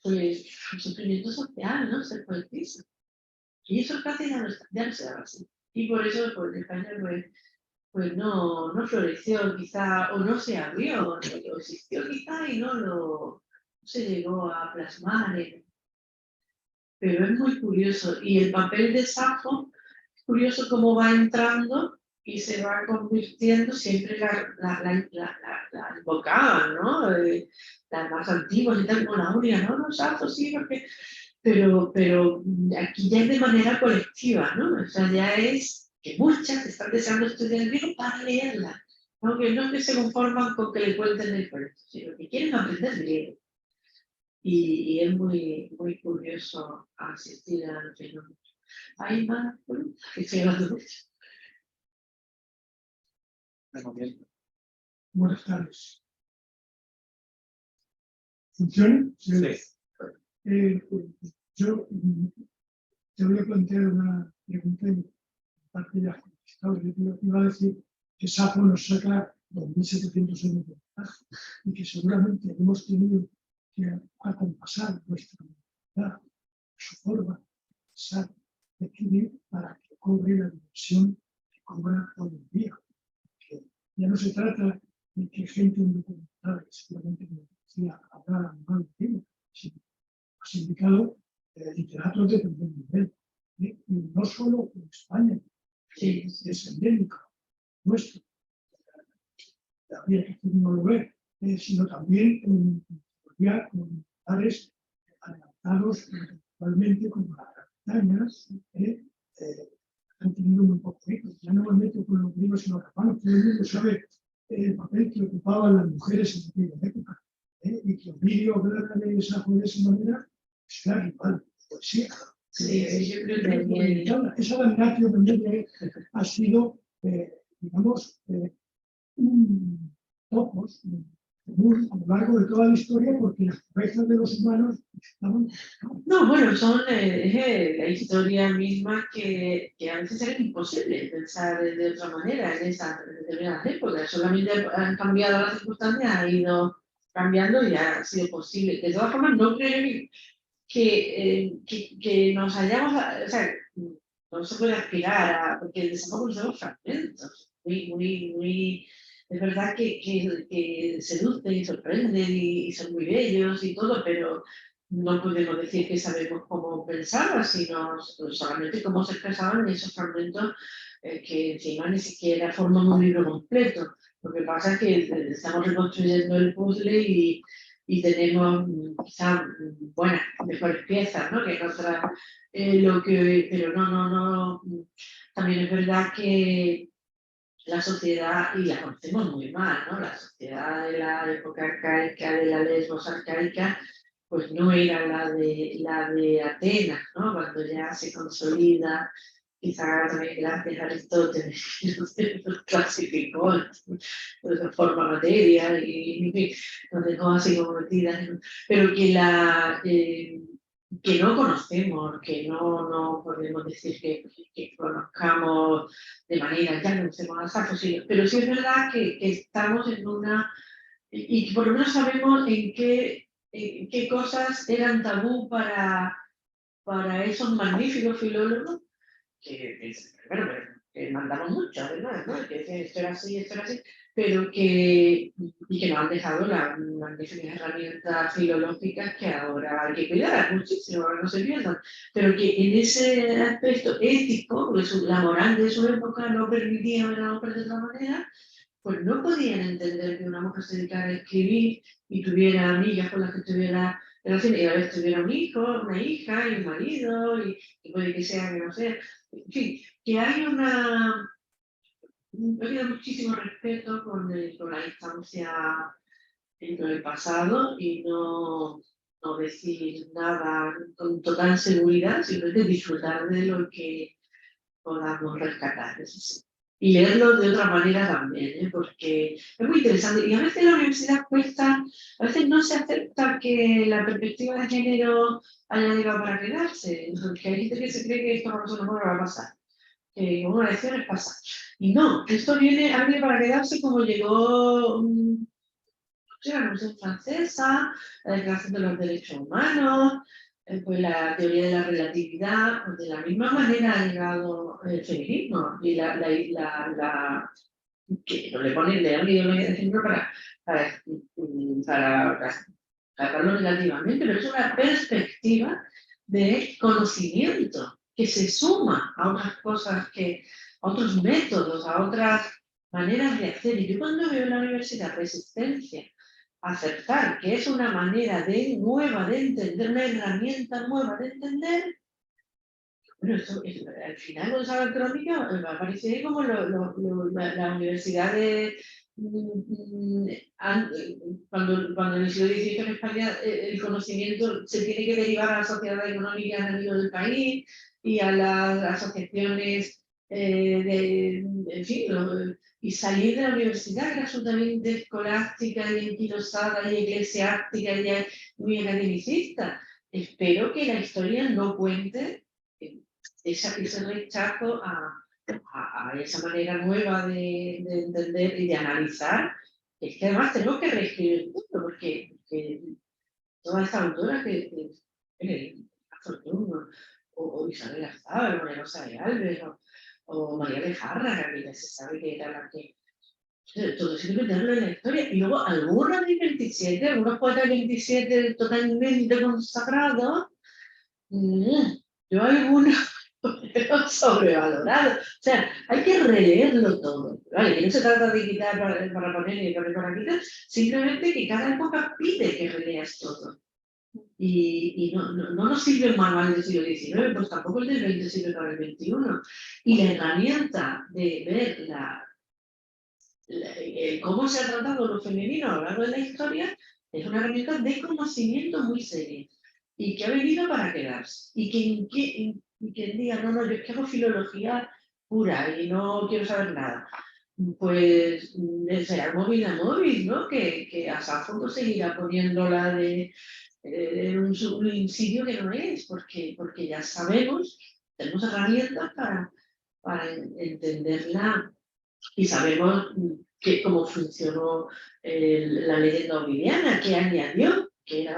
Pues un sufrimiento social, ¿no? Ser poetisa. Y eso casi ya no se daba así. Y por eso pues, en España pues no floreció quizá, o no se abrió, o existió quizá y no se llegó a plasmar. Pero es muy curioso. Y el papel de Safo, es curioso cómo va entrando y se va convirtiendo, siempre la invocaban, ¿no? Las más antiguas y tal, como la única, no, Safo sí, porque... pero aquí ya es de manera colectiva, ¿no? O sea, ya es que muchas están deseando estudiar el griego para leerla, ¿no? Que no que se conforman con que le cuenten el cuento, sino que quieren aprender griego. Y es muy curioso asistir al fenómeno. Hay más preguntas que se van mucho. Buenas tardes. ¿Funciona? Sí. Yo te voy a plantear una pregunta en parte ya contestado. Yo iba a decir que Safo nos saca 2.700 años de ventaja y que seguramente hemos tenido que acompasar nuestra mentalidad, su forma de pensar, de escribir, para que cobre la dimensión que cobra hoy en día. Que ya no se trata de que gente indocumentada, que seguramente como decía, hablara mal de ella, sino has indicado literatos de primer nivel. Y no solo en España, que es endémico nuestro, habría que no lo ve, sino también en lugares adelantados intelectualmente como las Bretañas, han tenido muy poco eco. Ya no me meto con los griegos y los romanos, todo el mundo sabe el papel que ocupaban las mujeres en aquella época. Y que Ovidio hablara de esa manera, es la rival, poesía. Esa Damnatio también ha sido, digamos, un topos común a lo largo de toda la historia, porque las cabezas de los humanos estaban... No, bueno, son la historia misma que a veces era imposible pensar de otra manera en esas determinadas épocas. Solamente han cambiado las circunstancias, ha ido cambiando y ha sido posible. De todas formas, no creo que nos hayamos, o sea, no se puede aspirar a, porque el desamor son fragmentos, es verdad que seducen y sorprenden y son muy bellos y todo, pero no podemos decir que sabemos cómo pensaban, sino solamente cómo se expresaban en esos fragmentos que encima ni siquiera forman un libro completo. Lo que pasa es que estamos reconstruyendo el puzzle y tenemos quizás buenas, mejores piezas, ¿no? Que en otras, pero no. También es verdad que la sociedad, y la conocemos muy mal, ¿no? La sociedad de la época arcaica, de la Lesbos arcaica, pues no era la de Atenas, ¿no? Cuando ya se consolida, quizá también gracias a Aristóteles, que nos clasificó de forma materia y nos dejó así como metidas, pero que no conocemos, que no podemos decir que conozcamos de manera, ya no conocemos al Safo, pero sí es verdad que estamos en una, y por lo menos sabemos en qué cosas eran tabú para esos magníficos filólogos, bueno, que mandamos mucho, además, ¿no? Que decían esto era así, pero y que nos han dejado las magníficas herramientas filológicas que ahora hay que cuidar muchísimo, ahora no se pierdan, pero que en ese aspecto ético, porque la moral de su época no permitía ver a la mujer de otra manera, pues no podían entender que una mujer se dedicara a escribir y tuviera amigas con las que tuviera relaciones, y a veces tuviera un hijo, una hija y un marido, y puede que sea, que no sea, en fin, que hay ha habido muchísimo respeto con la instancia con el pasado y no decir nada con total seguridad, simplemente disfrutar de lo que podamos rescatar. Eso sí. y leerlo de otra manera también, porque es muy interesante. Y a veces la universidad cuesta, a veces no se acepta que la perspectiva de género haya llegado para quedarse, porque hay gente que se cree que esto no va a pasar, que una elección es pasar. Y no, esto ha venido para quedarse como llegó la Revolución Francesa, la Declaración de los Derechos Humanos, pues la teoría de la relatividad, pues de la misma manera ha llegado el feminismo y que no le ponen de ejemplo para tratarlo negativamente, pero es una perspectiva de conocimiento que se suma a otras cosas, a otros métodos, a otras maneras de hacer. Y yo cuando veo en la universidad resistencia a aceptar que es una manera nueva de entender, una herramienta nueva de entender, bueno, al final cuando se haga crónica va a aparecer como la universidad de... Cuando en el siglo XVIII en España el conocimiento se tiene que derivar a la sociedad económica a nivel del país y a las asociaciones en fin, y salir de la universidad que era absolutamente escolástica y enquilosada y eclesiástica y muy academicista. Espero que la historia no cuente ese rechazo a esa manera nueva de entender y de analizar. Es que además tenemos que reescribir el mundo, porque toda esta autora Fortuno, o Isabel Azar, o María Rosa de Alves, o María de Jarra, que ya se sabe que era la que... Todo eso hay que meterlo en la historia. Y luego algunos del 27, algunos poetas del 27 totalmente consagrados, yo algunos sobrevalorado. O sea, hay que releerlo todo. ¿Vale? Que no se trata de quitar para poner y poner para quitar, simplemente que cada época pide que releas todo. Y no nos sirve un manual del siglo XIX, pues tampoco el del XX sirve para el XXI. Y la herramienta de ver cómo se ha tratado lo femenino a lo largo de la historia es una herramienta de conocimiento muy seria y que ha venido para quedarse. Y quien diga, no, yo es que hago filología pura y no quiero saber nada, pues será móvil a móvil, ¿no? Que a Safo seguirá poniéndola en un sitio que no es, porque ya sabemos, tenemos herramientas para entenderla y sabemos cómo funcionó la leyenda ovidiana, que añadió, que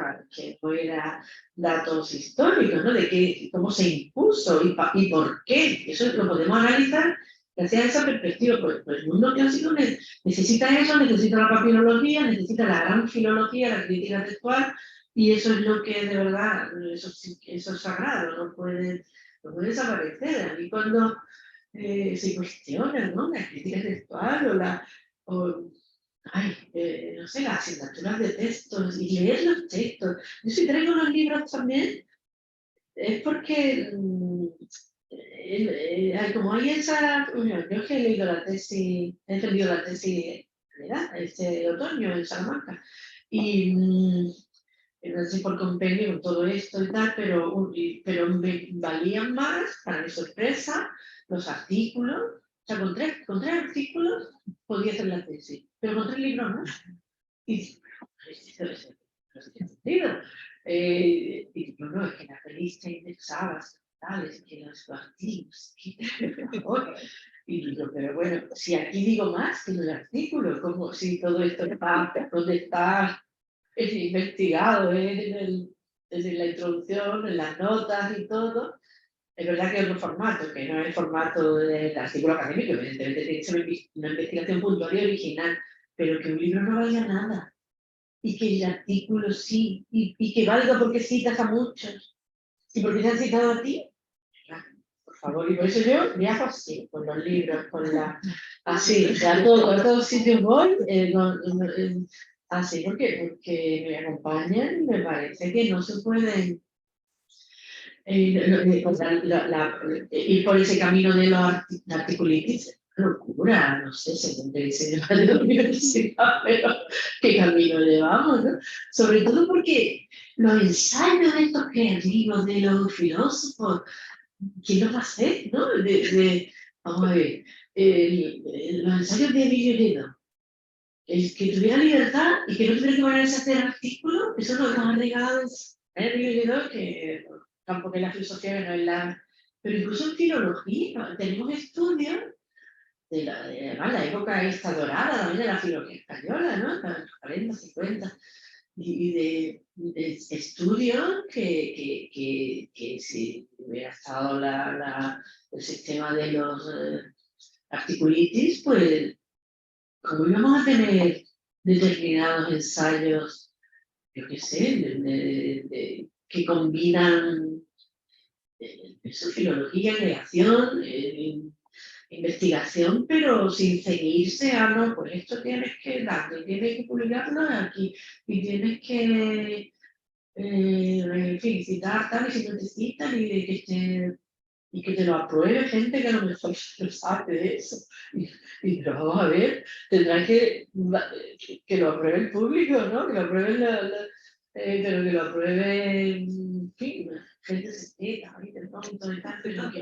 no era datos históricos, ¿no? De cómo se impuso y por qué. Eso lo podemos analizar gracias a esa perspectiva. Pues el mundo clásico necesita eso, necesita la papirología, necesita la gran filología, la crítica textual, y eso es lo que de verdad, eso es sagrado, no puede desaparecer. A mí cuando se cuestionan, ¿no? La crítica textual no sé, las asignaturas de textos y leer los textos. Yo si traigo unos libros también, es porque como hay esa... Bueno, yo que he leído la tesis, he entendido la tesis, ¿verdad? Este otoño en Salamanca. Y no sé por compendio con todo esto y tal, pero me valían más, para mi sorpresa, los artículos. O sea, con tres artículos podía hacer la tesis, pero con 3 libros no. Y no tiene sentido. Y no, es que la revista indexaba tales, que los artículos, y digo, pero bueno, si aquí digo más que en el artículo, como si todo esto está, donde está investigado desde la introducción, en las notas y todo. Es verdad que es otro formato, que no es el formato del artículo académico, evidentemente tiene que ser una investigación puntual y original, pero que un libro no valga nada, y que el artículo sí, y que valga porque citas a muchos, y porque te han citado a ti, por favor. Y por eso yo viajo así, con los libros, así, o sea, a todos sitios voy, así, ¿por qué? Porque me acompañan y me parece que no se pueden ir por ese camino de la articulitis. Locura, no sé, según te dice de la universidad, pero qué camino llevamos, ¿no? Sobre todo porque los ensayos de estos creativos, de los filósofos, ¿quién los va a hacer, no? Vamos a ver, los ensayos de Emilio Lledó, el que tuviera libertad y que no tuviera que ponerse a hacer artículos, eso no nos ha llegado. Emilio Lledó, que tampoco es la filosofía, que no es la... Pero incluso en filología, tenemos estudios de la época esta dorada también de la filología española, ¿no? De los 40, 50, y de estudios que si hubiera estado el sistema de los articulitis, pues como íbamos a tener determinados ensayos, yo qué sé, que combinan filología, creación, investigación, pero sin ceñirse a, no, pues esto tienes que darle, tienes que publicarlo aquí, y tienes que felicitar tal, y si no te citan, y que te lo apruebe gente que a lo mejor no sabe de eso. Y pero vamos a ver, tendrá que lo apruebe el público, ¿no? Que lo apruebe pero que lo apruebe, en fin, gente secreta, pero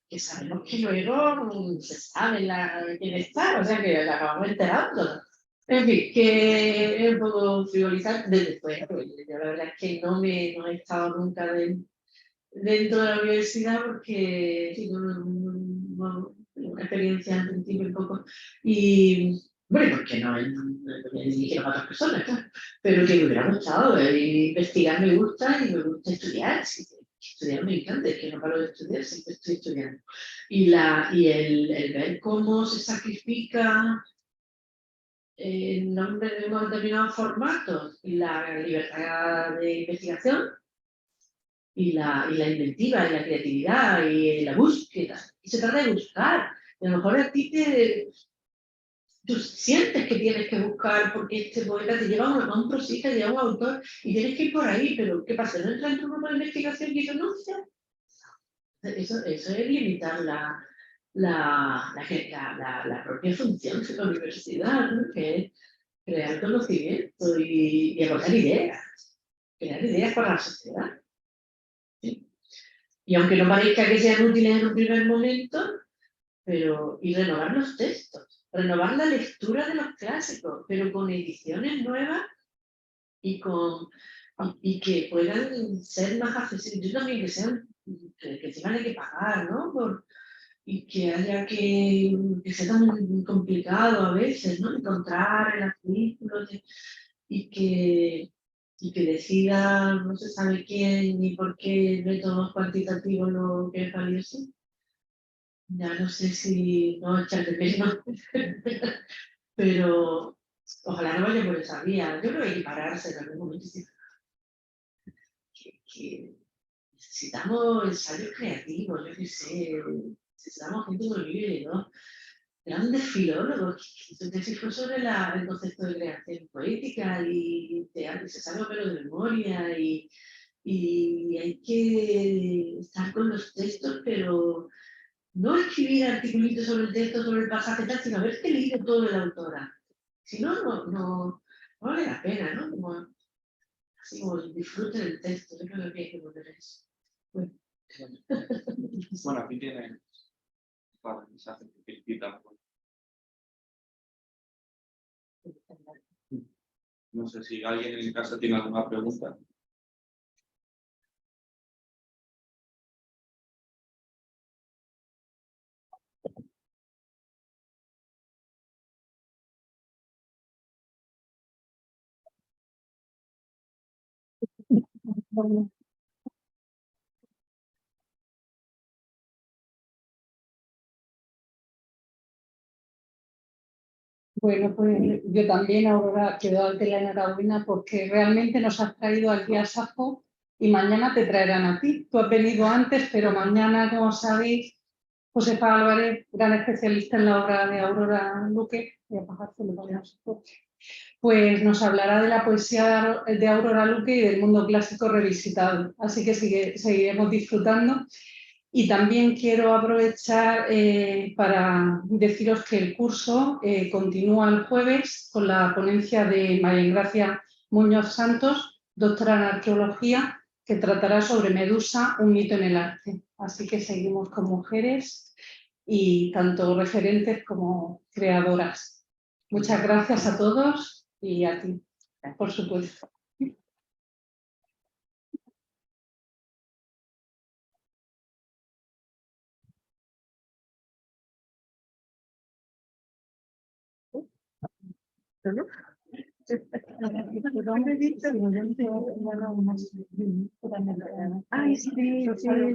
que sabemos que luego se sabe quién está, o sea que la acabamos enterando. En fin, que es un poco frivolizar desde fuera, porque yo la verdad es que no he estado nunca dentro de la universidad porque tengo una experiencia en principio un poco, y bueno, porque no me dirigieron a otras personas, claro, pero que me hubiera gustado, investigar me gusta y me gusta estudiar, sí, estudiar me encanta, es que no paro de estudiar, siempre estoy estudiando. Y el ver cómo se sacrifica en nombre de unos determinados formatos y la libertad de investigación, y la inventiva, y la creatividad, y la búsqueda. Y se trata de buscar. Y a lo mejor a ti tú sientes que tienes que buscar porque este poeta te lleva a un prosista, te lleva a un autor, y tienes que ir por ahí, pero ¿qué pasa? ¿No entra en tu grupo de investigación y renuncia? Eso es limitar la propia función de la universidad, ¿no? Que es crear conocimiento y aportar ideas, crear ideas para la sociedad. ¿Sí? Y aunque no parezca que sean útiles en un primer momento, y renovar los textos, renovar la lectura de los clásicos, pero con ediciones nuevas y que puedan ser más accesibles. Yo también que encima hay que pagar, ¿no? Y que haya que sea tan complicado a veces, ¿no? Encontrar el artículo y que decida no se sabe quién ni por qué métodos cuantitativos lo que es valioso. Ya no sé si no echar de menos, pero ojalá no vaya por esa vía. Yo creo que hay que pararse en algún momento y decir que necesitamos ensayos creativos, yo qué sé, necesitamos gente muy libre, ¿no? Grandes filólogos, su tesis fue sobre el concepto de creación poética y teatro, se sabe pero de memoria, y hay que estar con los textos, pero no escribir articulitos sobre el texto, sobre el pasaje, tal, sino haber leído todo de la autora. Si no, no vale la pena, ¿no? Así como el disfrute del texto, yo creo que hay que volver a eso. Bueno, aquí tiene para el mensaje que felicita. No sé si alguien en casa tiene alguna pregunta. Bueno, pues yo también, Aurora, quiero darte la enhorabuena porque realmente nos has traído aquí a Safo y mañana te traerán a ti. Tú has venido antes, pero mañana, como sabéis, Josefa Álvarez, gran especialista en la obra de Aurora Luque, pues nos hablará de la poesía de Aurora Luque y del mundo clásico revisitado. Así que seguiremos disfrutando. Y también quiero aprovechar para deciros que el curso continúa el jueves con la ponencia de María Ingracia Muñoz Santos, doctora en arqueología, que tratará sobre Medusa, un mito en el arte. Así que seguimos con mujeres y tanto referentes como creadoras. Muchas gracias a todos y a ti, por supuesto. Ay, sí, sí.